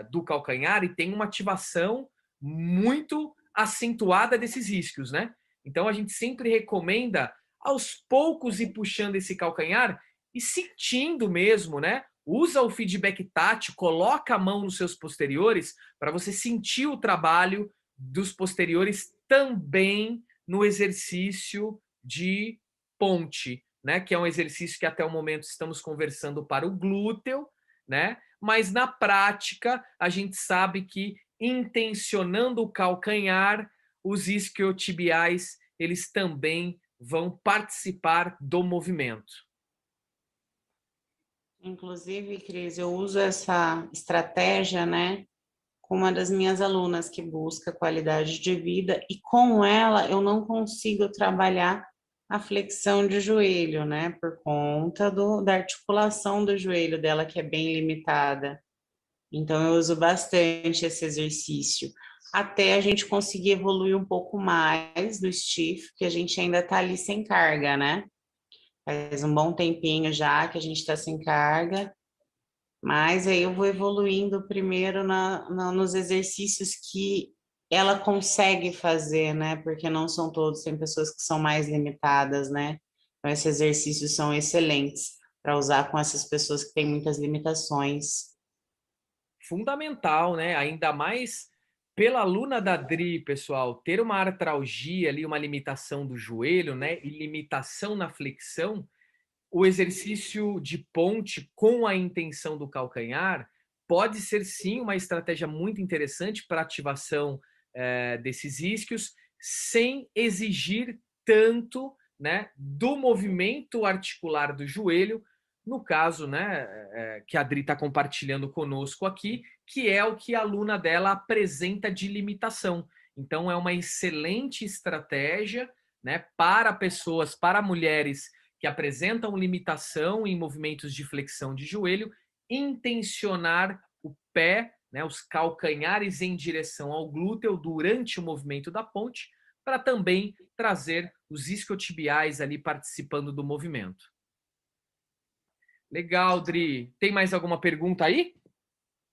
do calcanhar e tem uma ativação muito acentuada desses isquios, né? Então a gente sempre recomenda aos poucos ir puxando esse calcanhar e sentindo mesmo, né? Usa o feedback tátil, coloca a mão nos seus posteriores para você sentir o trabalho dos posteriores também no exercício de ponte, né? Que é um exercício que até o momento estamos conversando para o glúteo, né? Mas na prática a gente sabe que intencionando o calcanhar, os isquiotibiais eles também vão participar do movimento. Inclusive, Cris, eu uso essa estratégia, né, com uma das minhas alunas que busca qualidade de vida e com ela eu não consigo trabalhar a flexão de joelho, né, por conta da articulação do joelho dela que é bem limitada. Então eu uso bastante esse exercício até a gente conseguir evoluir um pouco mais no stiff, que a gente ainda está ali sem carga, né? Faz um bom tempinho já que a gente está sem carga, mas aí eu vou evoluindo primeiro nos exercícios que ela consegue fazer, né? Porque não são todos, tem pessoas que são mais limitadas, né? Então, esses exercícios são excelentes para usar com essas pessoas que têm muitas limitações. Fundamental, né? Ainda mais pela aluna da Dri, pessoal, ter uma artralgia ali, uma limitação do joelho, né? E limitação na flexão, o exercício de ponte com a intenção do calcanhar pode ser sim uma estratégia muito interessante para ativação desses isquios, sem exigir tanto, né, do movimento articular do joelho, no caso, né, que a Adri está compartilhando conosco aqui, que é o que a aluna dela apresenta de limitação. Então, é uma excelente estratégia, né, para pessoas, para mulheres que apresentam limitação em movimentos de flexão de joelho, intencionar o pé, né, os calcanhares em direção ao glúteo durante o movimento da ponte, para também trazer os isquiotibiais ali participando do movimento. Legal, Dri. Tem mais alguma pergunta aí?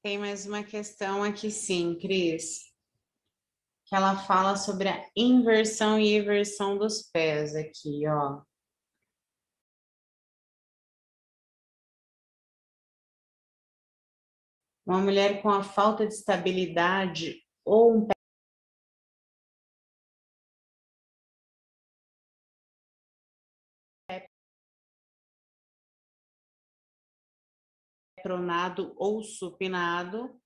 Tem mais uma questão aqui, sim, Cris, que ela fala sobre a inversão e eversão dos pés aqui, ó. Uma mulher com a falta de estabilidade ou um pé pronado ou supinado,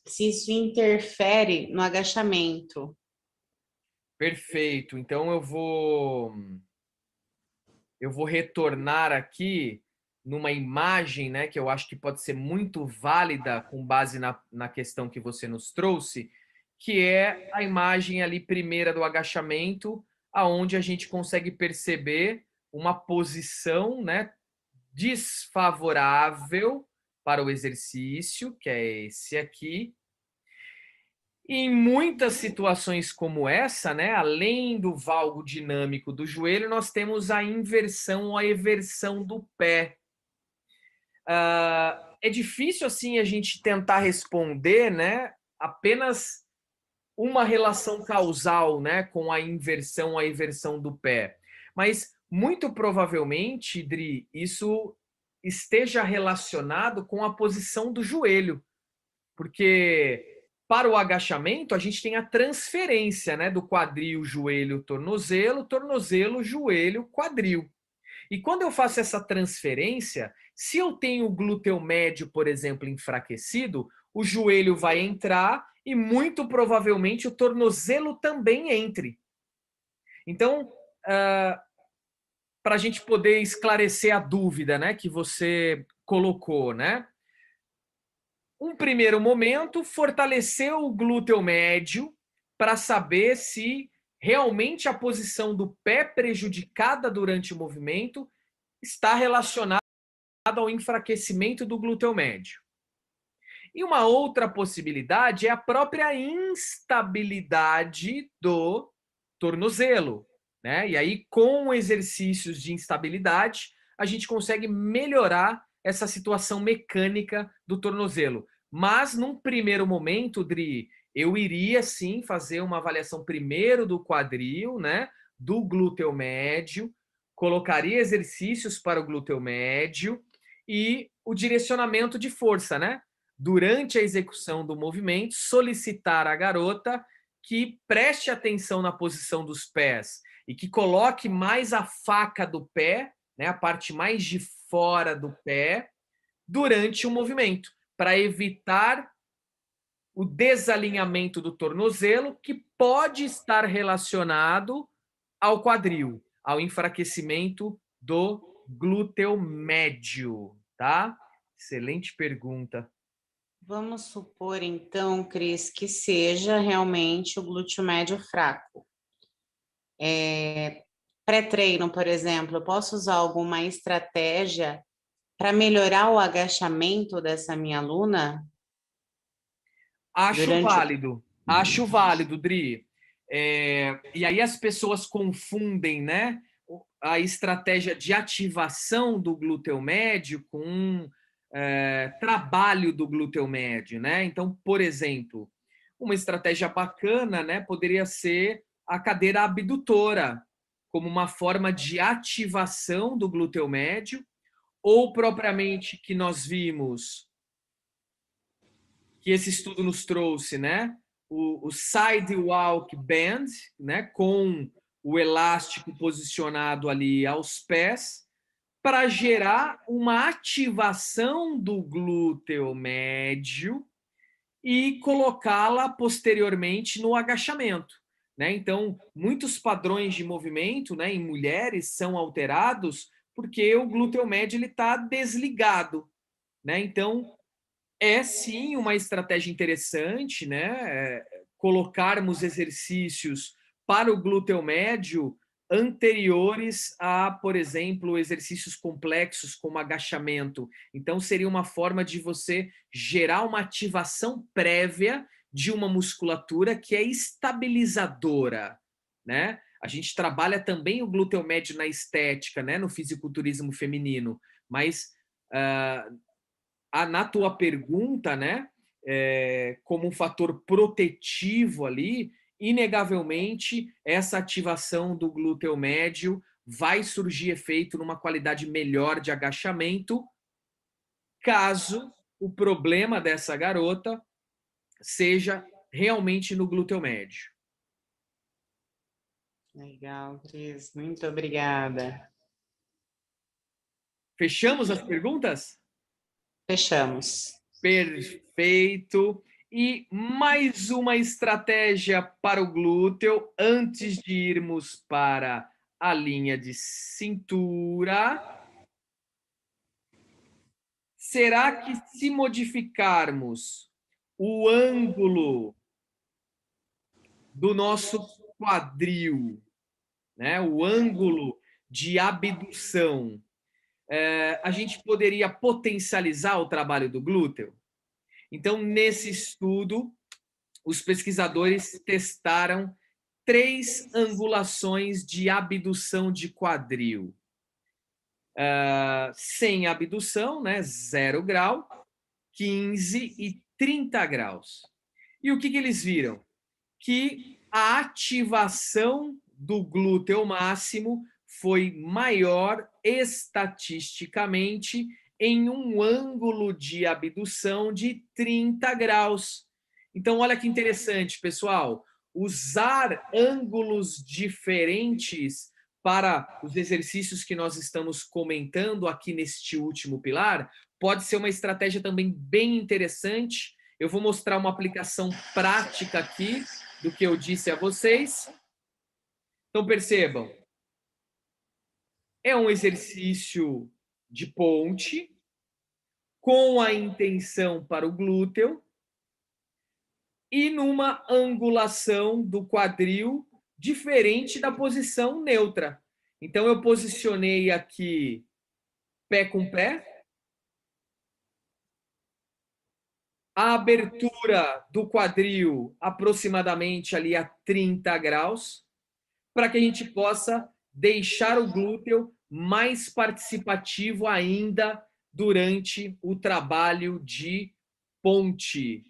se isso interfere no agachamento. Perfeito. Então eu vou retornar aqui numa imagem, né, que eu acho que pode ser muito válida com base na questão que você nos trouxe, que é a imagem ali primeira do agachamento, aonde a gente consegue perceber uma posição, né, desfavorável para o exercício, que é esse aqui. E em muitas situações como essa, né, além do valgo dinâmico do joelho, nós temos a inversão ou a eversão do pé. É difícil assim a gente tentar responder, né, apenas uma relação causal, né, com a inversão, a eversão do pé. Mas muito provavelmente, Dri, isso esteja relacionado com a posição do joelho, porque para o agachamento a gente tem a transferência, né, do quadril, joelho, tornozelo, joelho, quadril. E quando eu faço essa transferência, se eu tenho o glúteo médio, por exemplo, enfraquecido, o joelho vai entrar e muito provavelmente o tornozelo também entre. Então, para a gente poder esclarecer a dúvida, né, que você colocou, né? Um primeiro momento, fortalecer o glúteo médio para saber se realmente a posição do pé prejudicada durante o movimento está relacionada ao enfraquecimento do glúteo médio. E uma outra possibilidade é a própria instabilidade do tornozelo, né? E aí, com exercícios de instabilidade, a gente consegue melhorar essa situação mecânica do tornozelo. Mas, num primeiro momento, Dri, eu iria sim fazer uma avaliação primeiro do quadril, né? Do glúteo médio, colocaria exercícios para o glúteo médio e o direcionamento de força, né? Durante a execução do movimento, solicitar à garota que preste atenção na posição dos pés e que coloque mais a faca do pé, né, a parte mais de fora do pé, durante o movimento, para evitar o desalinhamento do tornozelo, que pode estar relacionado ao quadril, ao enfraquecimento do glúteo médio, tá? Excelente pergunta. Vamos supor, então, Cris, que seja realmente o glúteo médio fraco. Pré-treino, por exemplo, eu posso usar alguma estratégia para melhorar o agachamento dessa minha aluna? Acho válido, Dri. E aí as pessoas confundem, né, a estratégia de ativação do glúteo médio com trabalho do glúteo médio, né? Então, por exemplo, uma estratégia bacana, né, poderia ser a cadeira abdutora, como uma forma de ativação do glúteo médio, ou propriamente que nós vimos que esse estudo nos trouxe, né? O sidewalk band, né? Com o elástico posicionado ali aos pés, para gerar uma ativação do glúteo médio e colocá-la posteriormente no agachamento, né? Então, muitos padrões de movimento, né, em mulheres são alterados porque o glúteo médio ele está desligado, né? Então, é sim uma estratégia interessante, né? Colocarmos exercícios para o glúteo médio anteriores a, por exemplo, exercícios complexos como agachamento. Então, seria uma forma de você gerar uma ativação prévia de uma musculatura que é estabilizadora, né? A gente trabalha também o glúteo médio na estética, né? No fisiculturismo feminino, mas na tua pergunta, né, como um fator protetivo ali, inegavelmente essa ativação do glúteo médio vai surgir efeito numa qualidade melhor de agachamento, caso o problema dessa garota seja realmente no glúteo médio. Legal, Cris. Muito obrigada. Fechamos as perguntas? Fechamos. Perfeito. E mais uma estratégia para o glúteo antes de irmos para a linha de cintura. Será que se modificarmos o ângulo do nosso quadril, né, o ângulo de abdução, a gente poderia potencializar o trabalho do glúteo? Então, nesse estudo, os pesquisadores testaram 3 angulações de abdução de quadril. Sem abdução, né, 0 grau, 15 e 30 graus. E o que eles viram? Que a ativação do glúteo máximo foi maior estatisticamente em um ângulo de abdução de 30 graus. Então, olha que interessante, pessoal. Usar ângulos diferentes para os exercícios que nós estamos comentando aqui neste último pilar pode ser uma estratégia também bem interessante. Eu vou mostrar uma aplicação prática aqui do que eu disse a vocês. Então, percebam, é um exercício de ponte com a intenção para o glúteo e numa angulação do quadril diferente da posição neutra. Então, eu posicionei aqui pé com pé. A abertura do quadril aproximadamente ali a 30 graus, para que a gente possa deixar o glúteo mais participativo ainda durante o trabalho de ponte.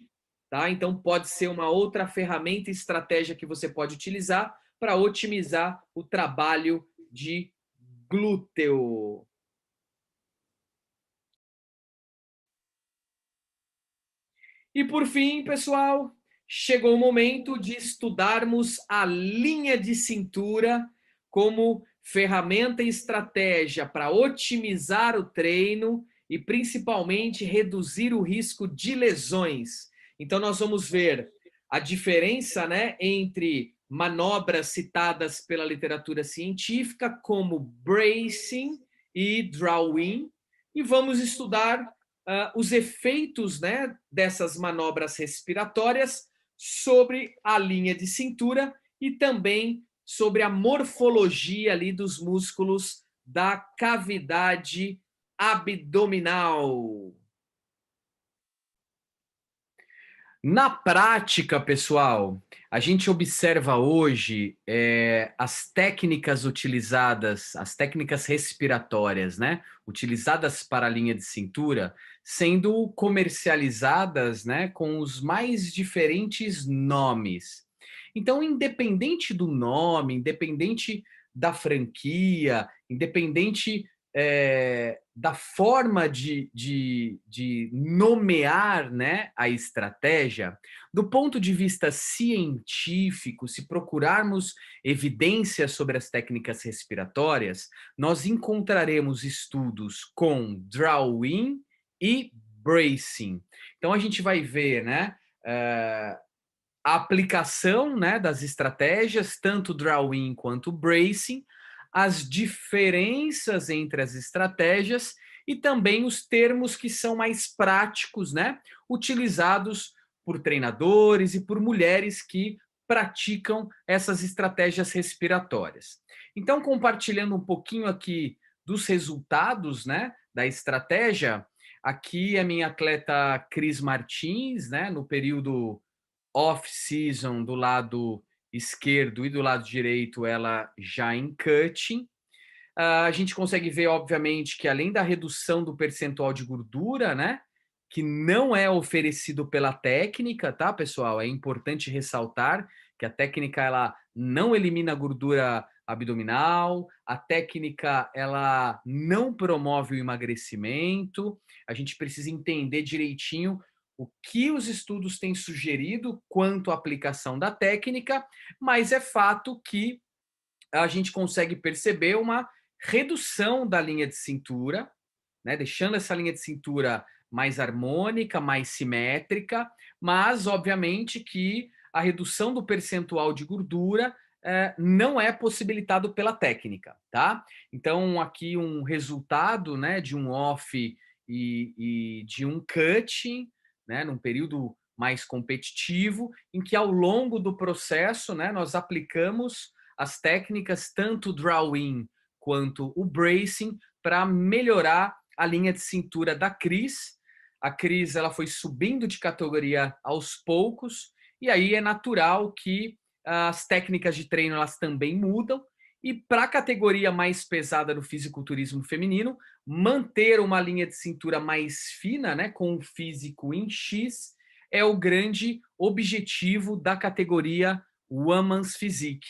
Tá? Então, pode ser uma outra ferramenta e estratégia que você pode utilizar para otimizar o trabalho de glúteo. E por fim, pessoal, chegou o momento de estudarmos a linha de cintura como ferramenta e estratégia para otimizar o treino e principalmente reduzir o risco de lesões. Então nós vamos ver a diferença, né, entre manobras citadas pela literatura científica como bracing e drawing e vamos estudar os efeitos, né, dessas manobras respiratórias sobre a linha de cintura e também sobre a morfologia ali dos músculos da cavidade abdominal. Na prática, pessoal, a gente observa hoje as técnicas utilizadas, as técnicas respiratórias, né, utilizadas para a linha de cintura, sendo comercializadas, né, com os mais diferentes nomes. Então, independente do nome, independente da franquia, independente da forma de nomear, né, a estratégia, do ponto de vista científico, se procurarmos evidências sobre as técnicas respiratórias, nós encontraremos estudos com drawing e bracing. Então a gente vai ver, né, a aplicação, né, das estratégias, tanto drawing quanto bracing, as diferenças entre as estratégias e também os termos que são mais práticos, né, utilizados por treinadores e por mulheres que praticam essas estratégias respiratórias. Então, compartilhando um pouquinho aqui dos resultados, né, da estratégia, aqui a minha atleta Cris Martins, né, no período off-season do lado esquerdo e do lado direito ela já em cutting. A gente consegue ver, obviamente, que além da redução do percentual de gordura, né, que não é oferecido pela técnica, tá, pessoal? É importante ressaltar que a técnica ela não elimina a gordura abdominal, a técnica ela não promove o emagrecimento. A gente precisa entender direitinho o que os estudos têm sugerido quanto à aplicação da técnica, mas é fato que a gente consegue perceber uma redução da linha de cintura, né, deixando essa linha de cintura mais harmônica, mais simétrica, mas obviamente que a redução do percentual de gordura não é possibilitado pela técnica, tá? Então, aqui um resultado, né, de um off e de um cutting, né, num período mais competitivo, em que ao longo do processo, né, nós aplicamos as técnicas tanto o draw-in quanto o bracing para melhorar a linha de cintura da Cris. A Cris ela foi subindo de categoria aos poucos e aí é natural que as técnicas de treino elas também mudam. E para a categoria mais pesada no fisiculturismo feminino, manter uma linha de cintura mais fina, né, com o físico em X, é o grande objetivo da categoria Women's Physique.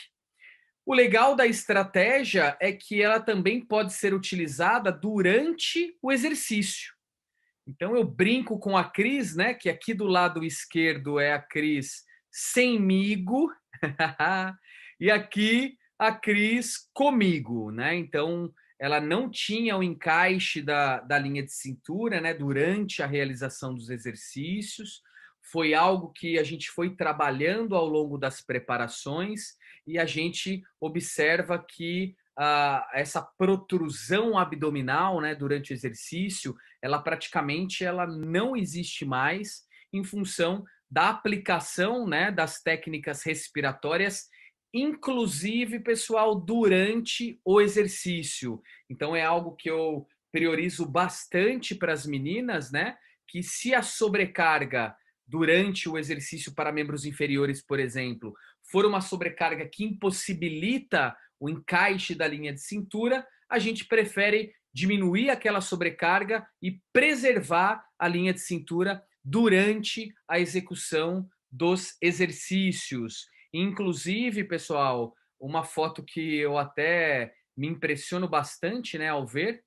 O legal da estratégia é que ela também pode ser utilizada durante o exercício. Então eu brinco com a Cris, né, que aqui do lado esquerdo é a Cris semigo, e aqui a Cris comigo, né? Então ela não tinha o encaixe da linha de cintura, né, durante a realização dos exercícios. Foi algo que a gente foi trabalhando ao longo das preparações e a gente observa que essa protrusão abdominal, né, durante o exercício, ela praticamente ela não existe mais em função da aplicação, né, das técnicas respiratórias, inclusive, pessoal, durante o exercício. Então é algo que eu priorizo bastante para as meninas, né, que se a sobrecarga durante o exercício para membros inferiores, por exemplo, for uma sobrecarga que impossibilita o encaixe da linha de cintura, a gente prefere diminuir aquela sobrecarga e preservar a linha de cintura durante a execução dos exercícios. Inclusive, pessoal, uma foto que eu até me impressiono bastante, né, ao ver,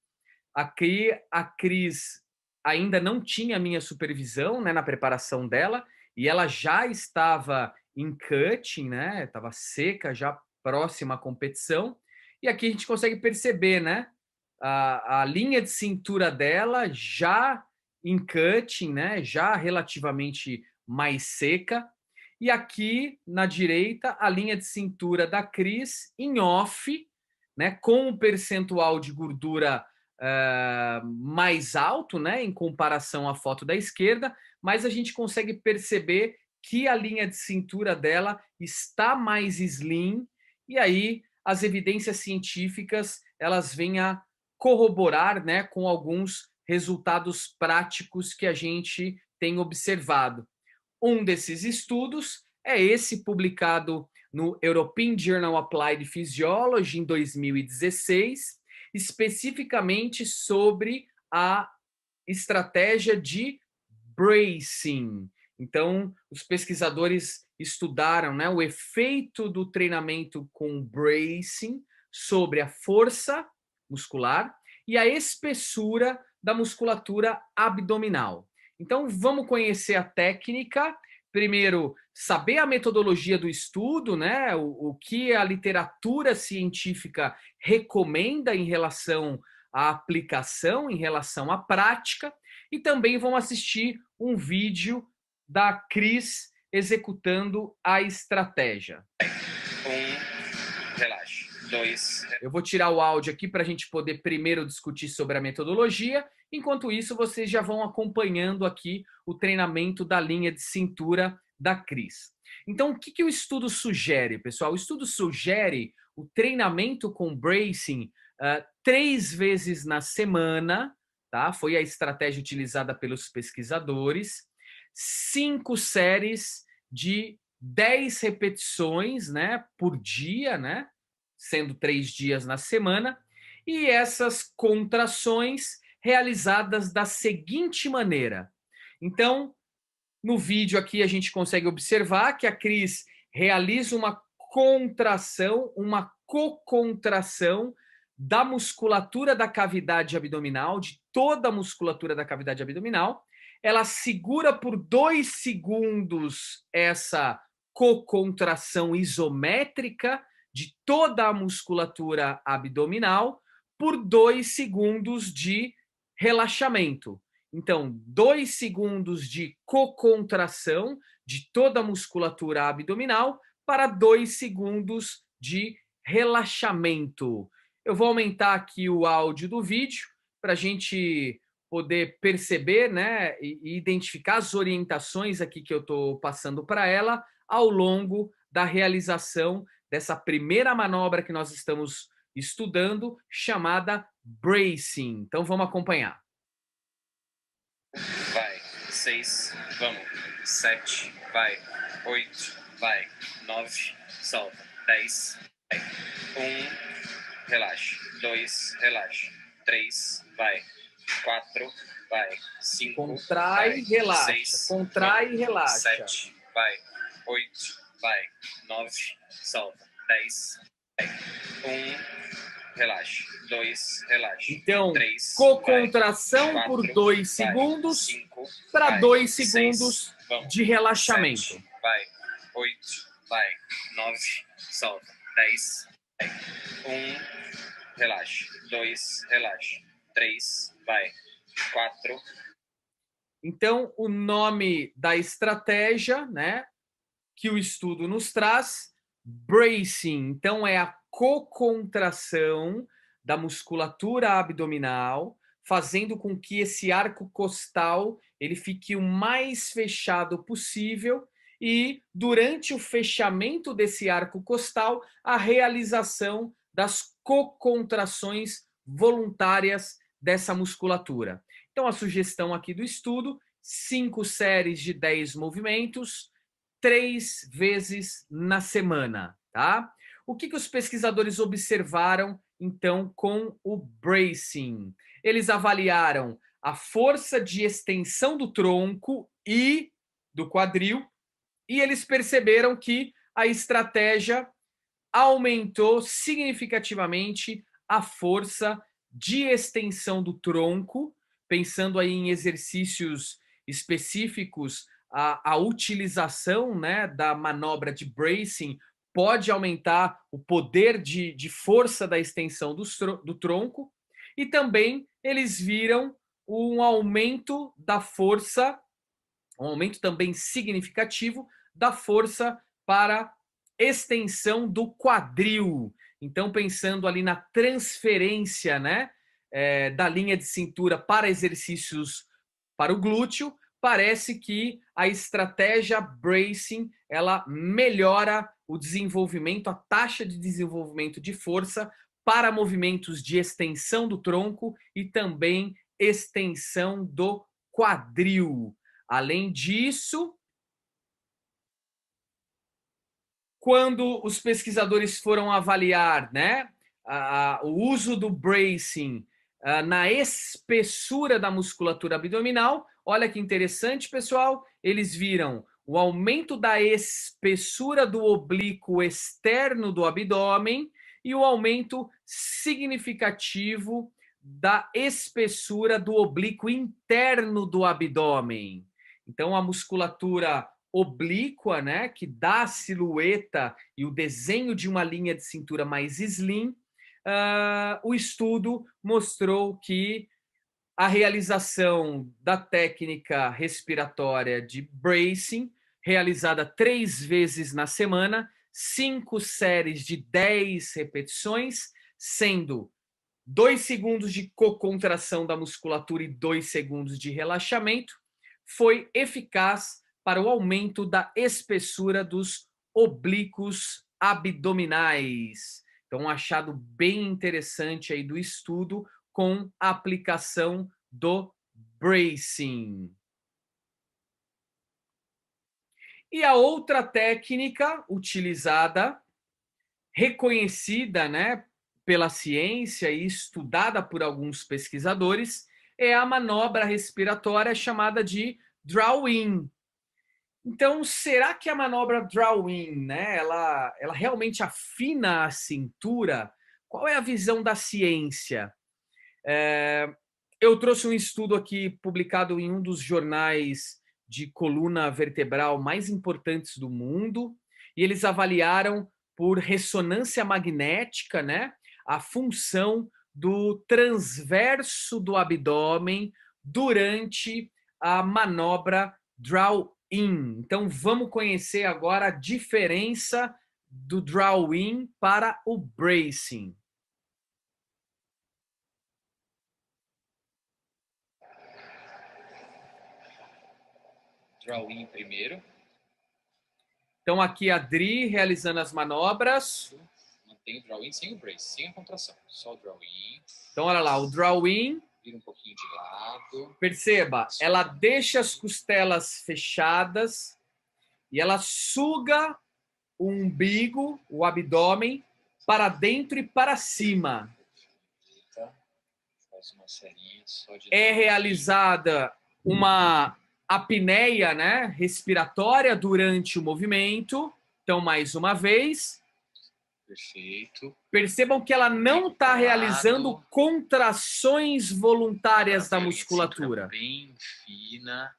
aqui a Cris ainda não tinha a minha supervisão, né, na preparação dela, e ela já estava em cutting, né, estava seca, já próxima à competição, e aqui a gente consegue perceber, né, a linha de cintura dela já em cutting, né, já relativamente mais seca, e aqui na direita a linha de cintura da Cris em off, né, com um percentual de gordura mais alto, né, em comparação à foto da esquerda, mas a gente consegue perceber que a linha de cintura dela está mais slim, e aí as evidências científicas elas vêm a corroborar, né, com alguns resultados práticos que a gente tem observado. Um desses estudos é esse publicado no European Journal Applied Physiology em 2016, especificamente sobre a estratégia de bracing. Então, os pesquisadores estudaram, né, o efeito do treinamento com bracing sobre a força muscular e a espessura da musculatura abdominal. Então, vamos conhecer a técnica. Primeiro, saber a metodologia do estudo, né? O que a literatura científica recomenda em relação à aplicação, em relação à prática. E também vão assistir um vídeo da Cris executando a estratégia. Relaxa. 2. Eu vou tirar o áudio aqui para a gente poder primeiro discutir sobre a metodologia. Enquanto isso, vocês já vão acompanhando aqui o treinamento da linha de cintura da Cris. Então, o que o estudo sugere, pessoal? O estudo sugere o treinamento com bracing 3 vezes na semana, tá? Foi a estratégia utilizada pelos pesquisadores. 5 séries de 10 repetições, né, por dia, né? Sendo 3 dias na semana, e essas contrações realizadas da seguinte maneira. Então, no vídeo aqui a gente consegue observar que a Cris realiza uma contração, uma cocontração da musculatura da cavidade abdominal, de toda a musculatura da cavidade abdominal. Ela segura por 2 segundos essa cocontração isométrica de toda a musculatura abdominal por 2 segundos de relaxamento. Então, 2 segundos de cocontração de toda a musculatura abdominal para 2 segundos de relaxamento. Eu vou aumentar aqui o áudio do vídeo para a gente poder perceber, né, e identificar as orientações aqui que eu estou passando para ela ao longo da realização dessa primeira manobra que nós estamos estudando, chamada bracing. Então vamos acompanhar. Vai, 6, vamos, 7, vai, 8, vai, 9, solta, 10, vai, 1, relaxa, 2, relaxa, 3, vai, 4, vai, 5, contrai, vai, relaxa, 6, contrai e relaxa, 7, vai, 8, vai, 9, solta, 10, vai, 1, relaxa, 2, relaxa. Então, 3, cocontração vai, 4, por 2 segundos para 2 segundos 6, de relaxamento. 7, vai, 8, vai, 9, solta, 10, vai, 1, relaxa, 2, relaxa, 3, vai, 4. Então, o nome da estratégia, né, que o estudo nos traz, bracing. Então, é a cocontração da musculatura abdominal, fazendo com que esse arco costal ele fique o mais fechado possível e, durante o fechamento desse arco costal, a realização das cocontrações voluntárias dessa musculatura. Então, a sugestão aqui do estudo, 5 séries de 10 movimentos, 3 vezes na semana, tá? O que os pesquisadores observaram, então, com o bracing? Eles avaliaram a força de extensão do tronco e do quadril, e eles perceberam que a estratégia aumentou significativamente a força de extensão do tronco, pensando aí em exercícios específicos, a utilização, né, da manobra de bracing pode aumentar o poder de força da extensão do tronco, e também eles viram um aumento da força, um aumento também significativo da força para extensão do quadril. Então, pensando ali na transferência, né, da linha de cintura para exercícios para o glúteo, parece que a estratégia bracing ela melhora o desenvolvimento, a taxa de desenvolvimento de força para movimentos de extensão do tronco e também extensão do quadril. Além disso, quando os pesquisadores foram avaliar, né, o uso do bracing na espessura da musculatura abdominal, olha que interessante, pessoal, eles viram o aumento da espessura do oblíquo externo do abdômen e o aumento significativo da espessura do oblíquo interno do abdômen. Então, a musculatura oblíqua, né, que dá a silhueta e o desenho de uma linha de cintura mais slim, o estudo mostrou que a realização da técnica respiratória de bracing, realizada 3 vezes na semana, 5 séries de 10 repetições, sendo 2 segundos de cocontração da musculatura e 2 segundos de relaxamento, foi eficaz para o aumento da espessura dos oblíquos abdominais. Então, um achado bem interessante aí do estudo com a aplicação do bracing. E a outra técnica utilizada, reconhecida, né, pela ciência e estudada por alguns pesquisadores, é a manobra respiratória chamada de draw-in. Então, será que a manobra draw-in, né, ela realmente afina a cintura? Qual é a visão da ciência? Eu trouxe um estudo aqui publicado em um dos jornais de coluna vertebral mais importantes do mundo, e eles avaliaram por ressonância magnética, né, a função do transverso do abdômen durante a manobra draw-in. Então, vamos conhecer agora a diferença do draw-in para o bracing. Draw-in primeiro. Então, aqui a Dri realizando as manobras. Mantém o draw-in sem o brace, sem a contração. Só o draw-in. Então, olha lá, o draw-in. Vira um pouquinho de lado. Perceba, ela deixa as costelas fechadas e ela suga o umbigo, o abdômen, para dentro e para cima. Faz uma serinha só de... É realizada uma apneia, né, respiratória durante o movimento. Então, mais uma vez. Perfeito. Percebam que ela não está realizando contrações voluntárias da musculatura. Bem fina.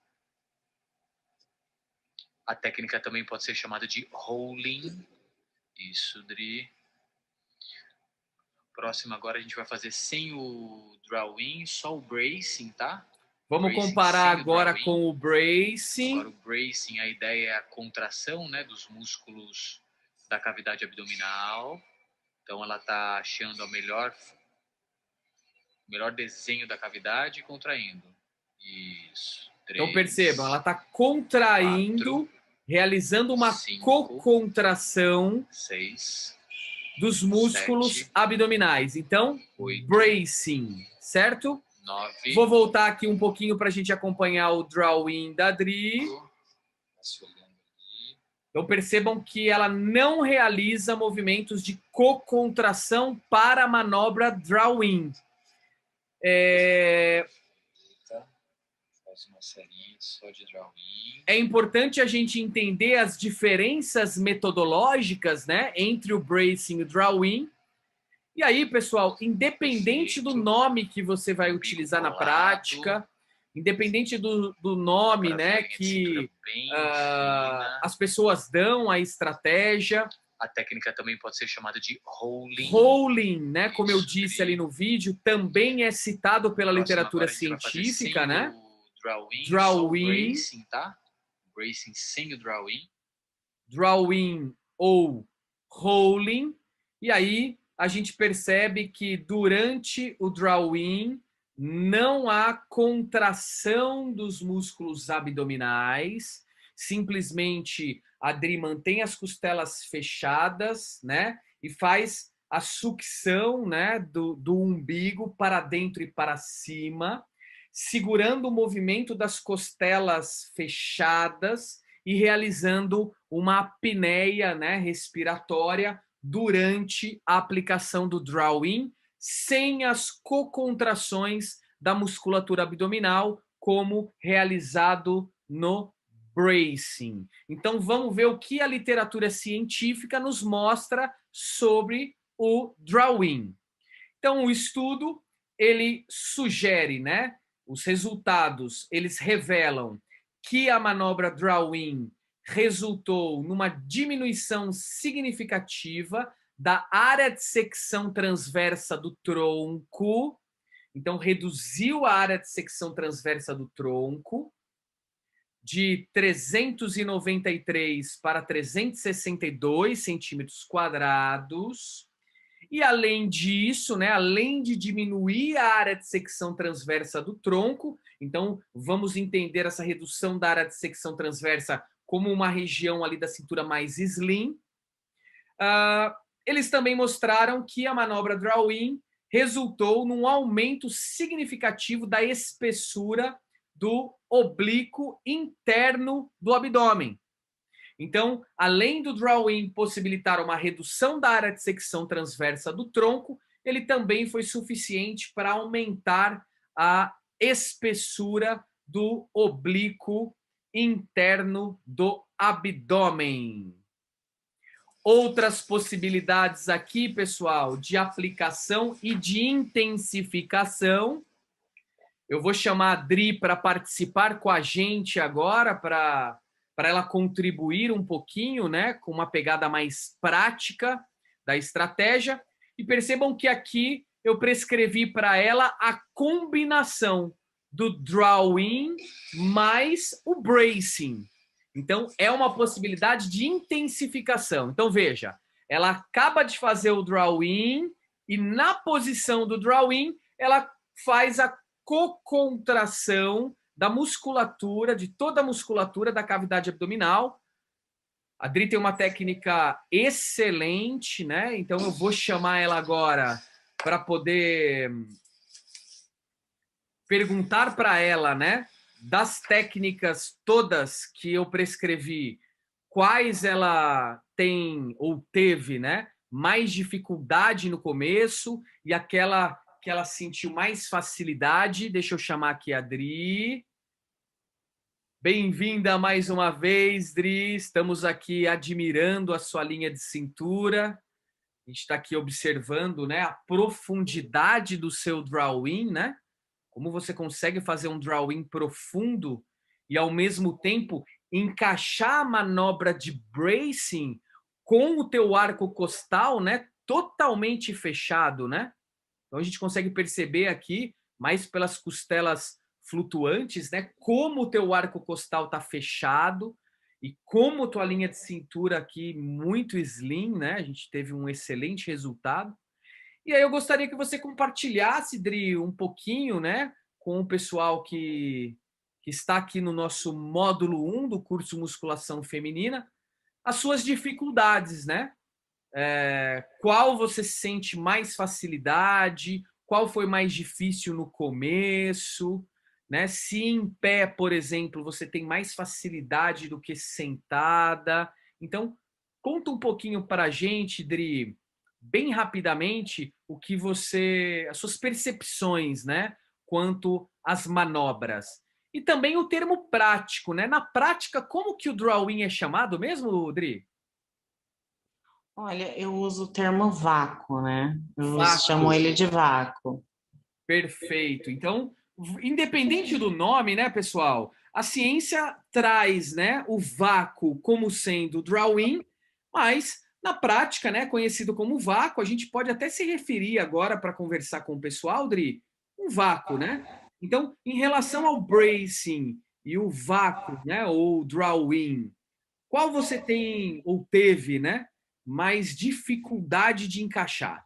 A técnica também pode ser chamada de rolling. Isso, Dri. Próximo agora a gente vai fazer sem o draw-in, só o bracing, tá? Vamos Bracing comparar sem o agora draw-in. com o bracing. Agora o bracing, a ideia é a contração, né, dos músculos da cavidade abdominal. Então ela está achando o melhor desenho da cavidade e contraindo. Isso. 3, Então percebam, ela está contraindo, 4, realizando uma 5, co-contração 6, dos músculos 7, abdominais. Então, 8, bracing, certo? 9. Vou voltar aqui um pouquinho para a gente acompanhar o draw-in da Dri. Então percebam que ela não realiza movimentos de co-contração para a manobra draw-in. Faz uma serinha só de draw-in. É importante a gente entender as diferenças metodológicas, né, entre o bracing e o draw-in. E aí, pessoal, independente do nome que você vai utilizar na prática, independente do nome, né, que as pessoas dão à estratégia. A técnica também pode ser chamada de rolling. Rolling, né, como eu disse ali no vídeo, também é citado pela literatura científica, né? Draw-in, bracing, tá? Bracing sem o draw-in. Draw-in ou rolling. E aí a gente percebe que durante o draw-in não há contração dos músculos abdominais, simplesmente a Dri mantém as costelas fechadas, né? E faz a sucção, né, do umbigo para dentro e para cima, segurando o movimento das costelas fechadas e realizando uma apneia, né, respiratória durante a aplicação do draw-in, sem as co-contrações da musculatura abdominal, como realizado no bracing. Então, vamos ver o que a literatura científica nos mostra sobre o draw-in. Então, o estudo, ele sugere, né? Os resultados, eles revelam que a manobra draw-in resultou numa diminuição significativa da área de secção transversa do tronco. Então, reduziu a área de secção transversa do tronco de 393 para 362 centímetros quadrados. E, além disso, né, além de diminuir a área de secção transversa do tronco, então vamos entender essa redução da área de secção transversa como uma região ali da cintura mais slim. Eles também mostraram que a manobra draw-in resultou num aumento significativo da espessura do oblíquo interno do abdômen. Então, além do draw-in possibilitar uma redução da área de secção transversa do tronco, ele também foi suficiente para aumentar a espessura do oblíquo interno do abdômen. Outras possibilidades aqui, pessoal, de aplicação e de intensificação. Eu vou chamar a Dri para participar com a gente agora, para ela contribuir um pouquinho, né, com uma pegada mais prática da estratégia. E percebam que aqui eu prescrevi para ela a combinação do draw-in mais o bracing. Então, é uma possibilidade de intensificação. Então, veja, ela acaba de fazer o draw-in e na posição do draw-in, ela faz a cocontração da musculatura, de toda a musculatura da cavidade abdominal. A Dri tem uma técnica excelente, né? Então eu vou chamar ela agora para poder perguntar para ela, né? Das técnicas todas que eu prescrevi, quais ela tem ou teve, né? Mais dificuldade no começo e aquela que ela sentiu mais facilidade. Deixa eu chamar aqui a Dri. Bem-vinda mais uma vez, Dri. Estamos aqui admirando a sua linha de cintura. A gente está aqui observando, né, a profundidade do seu draw-in, né? Como você consegue fazer um draw-in profundo e, ao mesmo tempo, encaixar a manobra de bracing com o teu arco costal, né, totalmente fechado, né? Então, a gente consegue perceber aqui, mais pelas costelas flutuantes, né, como o teu arco costal está fechado e como tua linha de cintura aqui muito slim, né? A gente teve um excelente resultado. E aí eu gostaria que você compartilhasse, Dri, um pouquinho, né, com o pessoal que está aqui no nosso módulo 1 do curso Musculação Feminina, as suas dificuldades, né? Qual você sente mais facilidade? Qual foi mais difícil no começo? Né? Se em pé, por exemplo, você tem mais facilidade do que sentada. Então, conta um pouquinho para a gente, Dri, bem rapidamente, o que as suas percepções, né? Quanto às manobras. E também o termo prático, né? Na prática, como que o draw-in é chamado mesmo, Dri? Olha, eu uso o termo vácuo, né? Chamo Vácuo. ele de vácuo. Perfeito. Então, independente do nome, né, pessoal, a ciência traz, né, o vácuo como sendo draw-in, mas na prática, né, conhecido como vácuo, a gente pode até se referir agora para conversar com o pessoal, Dri, um vácuo, né? Então, em relação ao bracing e o vácuo, né, ou draw-in, qual você tem ou teve, né, mais dificuldade de encaixar?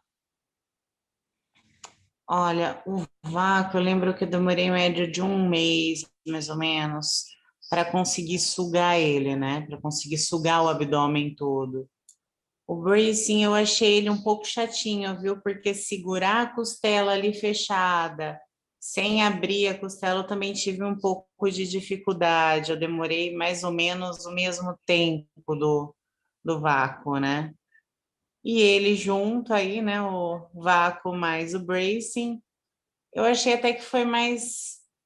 Olha, o vácuo, eu lembro que eu demorei em média de um mês, mais ou menos, para conseguir sugar ele, né? Para conseguir sugar o abdômen todo. O bracing eu achei ele um pouco chatinho, viu? Porque segurar a costela ali fechada, sem abrir a costela, eu também tive um pouco de dificuldade. Eu demorei mais ou menos o mesmo tempo do vácuo, né? E ele junto aí, né? O vácuo mais o bracing, eu achei até que foi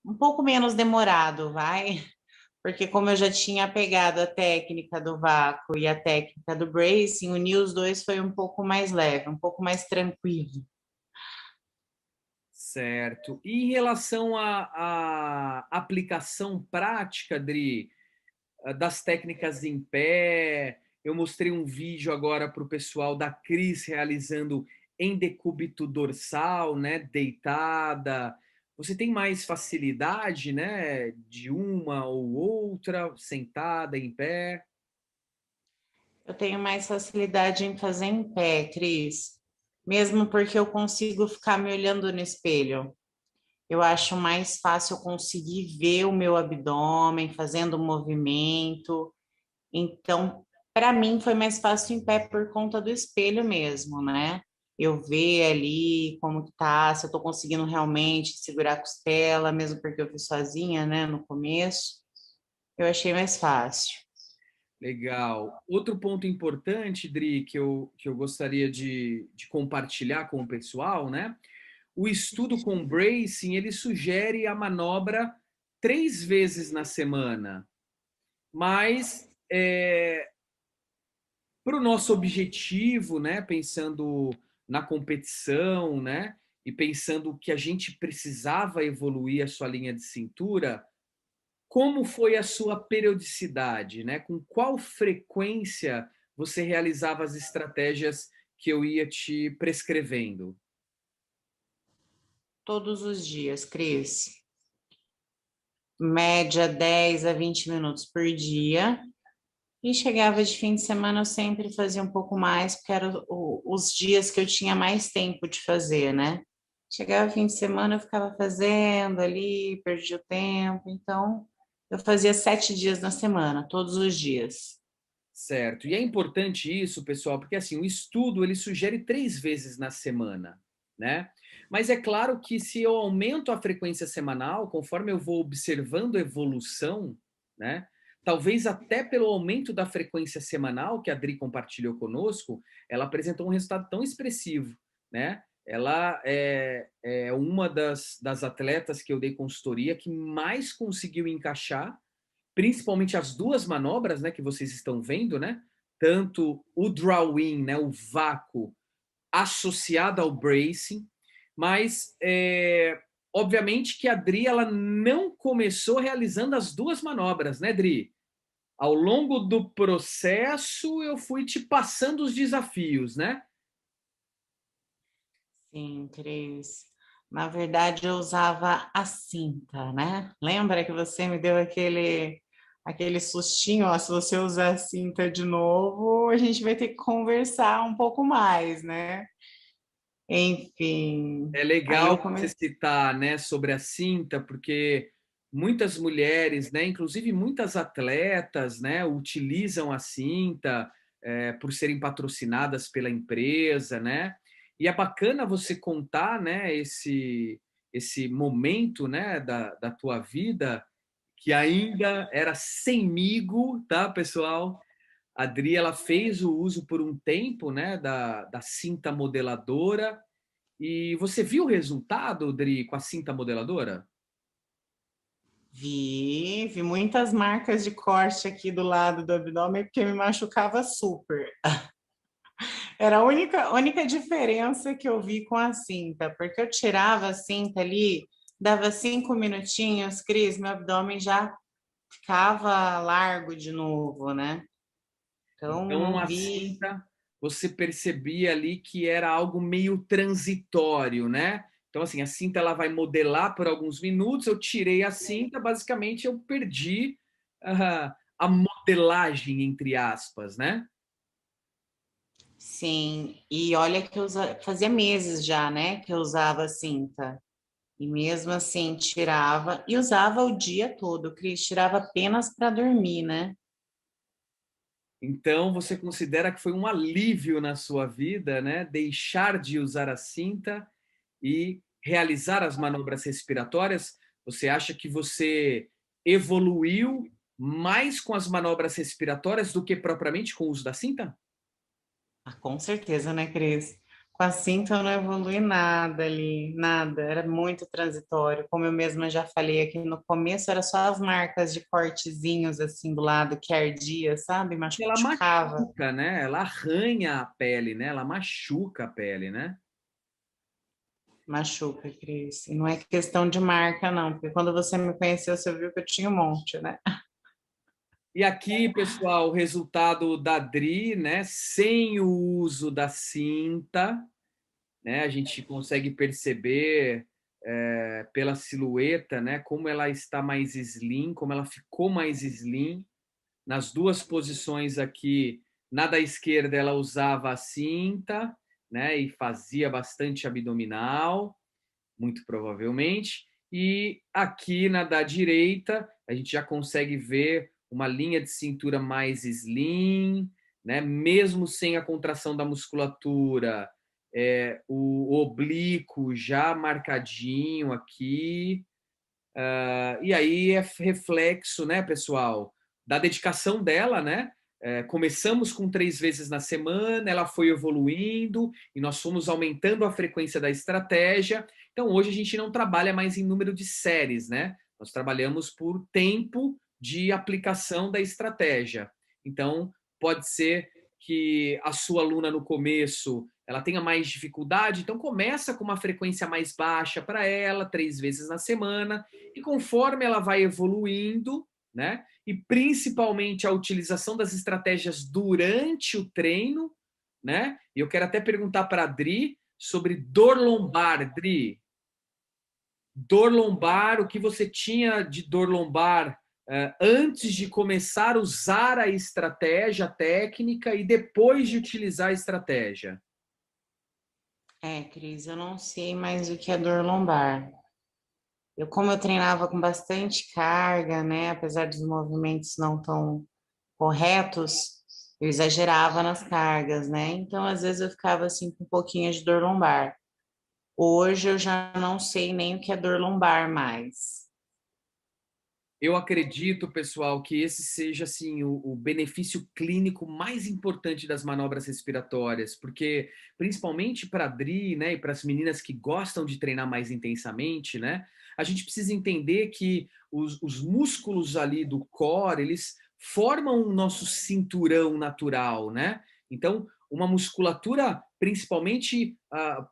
um pouco menos demorado, vai? Porque como eu já tinha pegado a técnica do vácuo e a técnica do bracing, unir os dois foi um pouco mais leve, um pouco mais tranquilo. Certo. E em relação à aplicação prática, Dri, das técnicas em pé, eu mostrei um vídeo agora para o pessoal da Cris realizando em decúbito dorsal, né, deitada. Você tem mais facilidade, né, de uma ou outra, sentada, em pé? Eu tenho mais facilidade em fazer em pé, Cris, mesmo porque eu consigo ficar me olhando no espelho. Eu acho mais fácil eu conseguir ver o meu abdômen fazendo o movimento. Então, para mim foi mais fácil em pé por conta do espelho mesmo, né? Eu ver ali como que tá, se eu tô conseguindo realmente segurar a costela, mesmo porque eu fiz sozinha, né, no começo. Eu achei mais fácil. Legal. Outro ponto importante, Dri, que eu gostaria de compartilhar com o pessoal, né? O estudo com bracing, ele sugere a manobra 3 vezes na semana, mas para o nosso objetivo, né, pensando na competição, né, e pensando que a gente precisava evoluir a sua linha de cintura, como foi a sua periodicidade, né? Com qual frequência você realizava as estratégias que eu ia te prescrevendo? Todos os dias, Cris. média 10 a 20 minutos por dia. E chegava de fim de semana, eu sempre fazia um pouco mais, porque eram os dias que eu tinha mais tempo de fazer, né? Chegava fim de semana, eu ficava fazendo ali, perdi o tempo. Então, eu fazia 7 dias na semana, todos os dias. Certo. E é importante isso, pessoal, porque assim, o estudo ele sugere 3 vezes na semana, né? Mas é claro que se eu aumento a frequência semanal, conforme eu vou observando a evolução, né? Talvez até pelo aumento da frequência semanal que a Adri compartilhou conosco, ela apresentou um resultado tão expressivo, né? Ela é uma das atletas que eu dei consultoria que mais conseguiu encaixar principalmente as duas manobras, né, que vocês estão vendo, né? Tanto o draw-in, né, o vácuo, associado ao bracing, mas obviamente que a Dri ela não começou realizando as duas manobras, né, Dri? Ao longo do processo eu fui te passando os desafios, né? Sim, Cris. Na verdade, eu usava a cinta, né? Lembra que você me deu aquele sustinho? Ó, se você usar a cinta de novo, a gente vai ter que conversar um pouco mais, né? Enfim, É aí legal eu você comecei. citar, né, sobre a cinta, porque muitas mulheres, né, inclusive muitas atletas, né, utilizam a cinta por serem patrocinadas pela empresa, né? E é bacana você contar, né, esse momento, né, da tua vida que ainda era semigo, tá, pessoal? A Adri, ela fez o uso por um tempo, né, da cinta modeladora. E você viu o resultado, Dri, com a cinta modeladora? Vi muitas marcas de corte aqui do lado do abdômen, porque me machucava super. Era a única diferença que eu vi com a cinta, porque eu tirava a cinta ali, dava 5 minutinhos, Cris, meu abdômen já ficava largo de novo, né? Então, Então, não a vi. cinta, você percebia ali que era algo meio transitório, né? Então, assim, a cinta ela vai modelar por alguns minutos, eu tirei a cinta, basicamente eu perdi a modelagem, entre aspas, né? Sim, e olha que fazia meses já, né, que eu usava a cinta. E mesmo assim, tirava e usava o dia todo, Cris, tirava apenas para dormir, né? Então, você considera que foi um alívio na sua vida, né? Deixar de usar a cinta e realizar as manobras respiratórias? Você acha que você evoluiu mais com as manobras respiratórias do que propriamente com o uso da cinta? Ah, com certeza, né, Cris? Com a cinta eu não evolui nada ali, nada, era muito transitório. Como eu mesma já falei aqui no começo, era só as marcas de cortezinhos assim do lado que ardia, sabe? Ela Machucava. machuca, né? Ela arranha a pele, né? Ela machuca a pele, né? Machuca, Cris. E não é questão de marca, não, porque quando você me conheceu, você viu que eu tinha um monte, né? E aqui, pessoal, o resultado da Dri, né? Sem o uso da cinta, né? A gente consegue perceber pela silhueta, né? Como ela está mais slim, como ela ficou mais slim. Nas duas posições aqui, na da esquerda ela usava a cinta, né? E fazia bastante abdominal, muito provavelmente. E aqui na da direita, a gente já consegue ver uma linha de cintura mais slim, né? Mesmo sem a contração da musculatura, o oblíquo já marcadinho aqui. E aí é reflexo, né, pessoal, da dedicação dela, né? Começamos com 3 vezes na semana, ela foi evoluindo e nós fomos aumentando a frequência da estratégia. Então, hoje a gente não trabalha mais em número de séries, né? Nós trabalhamos por tempo de aplicação da estratégia. Então, pode ser que a sua aluna no começo ela tenha mais dificuldade, então começa com uma frequência mais baixa para ela, 3 vezes na semana, e conforme ela vai evoluindo, né? E principalmente a utilização das estratégias durante o treino, né? E eu quero até perguntar para a Dri sobre dor lombar, Dri. dor lombar, o que você tinha de dor lombar antes de começar a usar a estratégia a técnica e depois de utilizar a estratégia? Cris, eu não sei mais o que é dor lombar. Como eu treinava com bastante carga, né, apesar dos movimentos não tão corretos, eu exagerava nas cargas, né? Então, às vezes eu ficava assim com um pouquinho de dor lombar. Hoje eu já não sei nem o que é dor lombar mais. Eu acredito, pessoal, que esse seja assim o benefício clínico mais importante das manobras respiratórias, porque principalmente para a Dri, né, e para as meninas que gostam de treinar mais intensamente, né, a gente precisa entender que os músculos ali do core, eles formam o nosso cinturão natural, né? Então, uma musculatura principalmente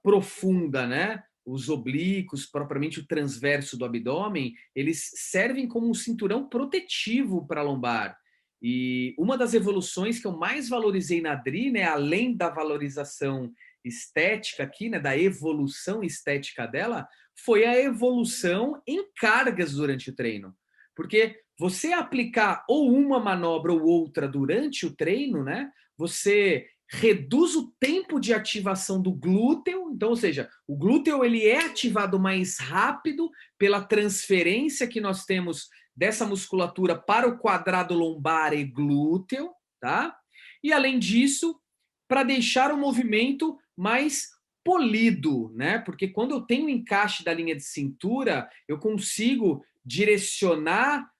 profunda, né? Os oblíquos, propriamente o transverso do abdômen, eles servem como um cinturão protetivo para a lombar. E uma das evoluções que eu mais valorizei na Dri, né, além da valorização estética aqui, né, da evolução estética dela, foi a evolução em cargas durante o treino. Porque você aplicar ou uma manobra ou outra durante o treino, né, você reduz o tempo de ativação do glúteo, então, ou seja, o glúteo ele é ativado mais rápido pela transferência que nós temos dessa musculatura para o quadrado lombar e glúteo, tá? E além disso, para deixar o movimento mais polido, né? Porque quando eu tenho o encaixe da linha de cintura, eu consigo direcionar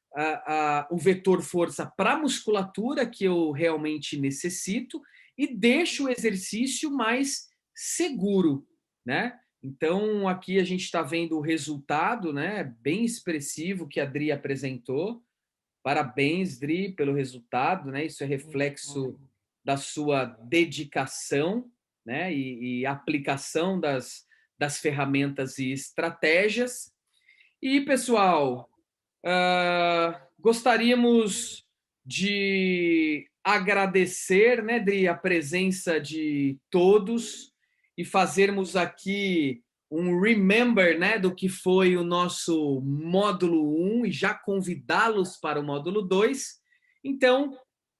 o vetor força para a musculatura que eu realmente necessito e deixo o exercício mais seguro, né? Então, aqui a gente está vendo o resultado, né, bem expressivo que a Dri apresentou. Parabéns, Dri, pelo resultado, né? Isso é reflexo da sua dedicação, né, e aplicação das ferramentas e estratégias. E, pessoal, gostaríamos de agradecer, né, Dri, a presença de todos e fazermos aqui um remember, né, do que foi o nosso módulo 1 e já convidá-los para o módulo 2. Então,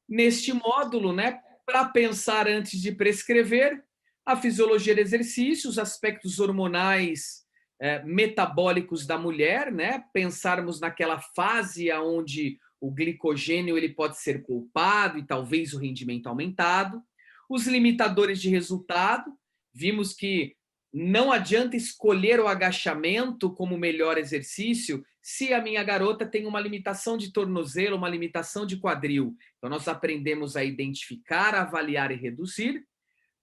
neste módulo, né, para pensar antes de prescrever, a fisiologia do exercício, os aspectos hormonais metabólicos da mulher, né? Pensarmos naquela fase onde o glicogênio ele pode ser poupado e talvez o rendimento aumentado. Os limitadores de resultado, vimos que não adianta escolher o agachamento como melhor exercício se a minha garota tem uma limitação de tornozelo, uma limitação de quadril. Então, nós aprendemos a identificar, avaliar e reduzir.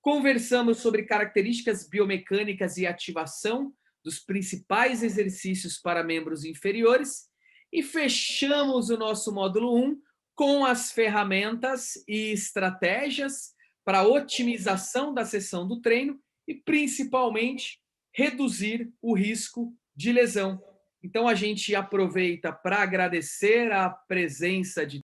Conversamos sobre características biomecânicas e ativação dos principais exercícios para membros inferiores e fechamos o nosso módulo 1 com as ferramentas e estratégias para otimização da sessão do treino e, principalmente, reduzir o risco de lesão. Então, a gente aproveita para agradecer a presença de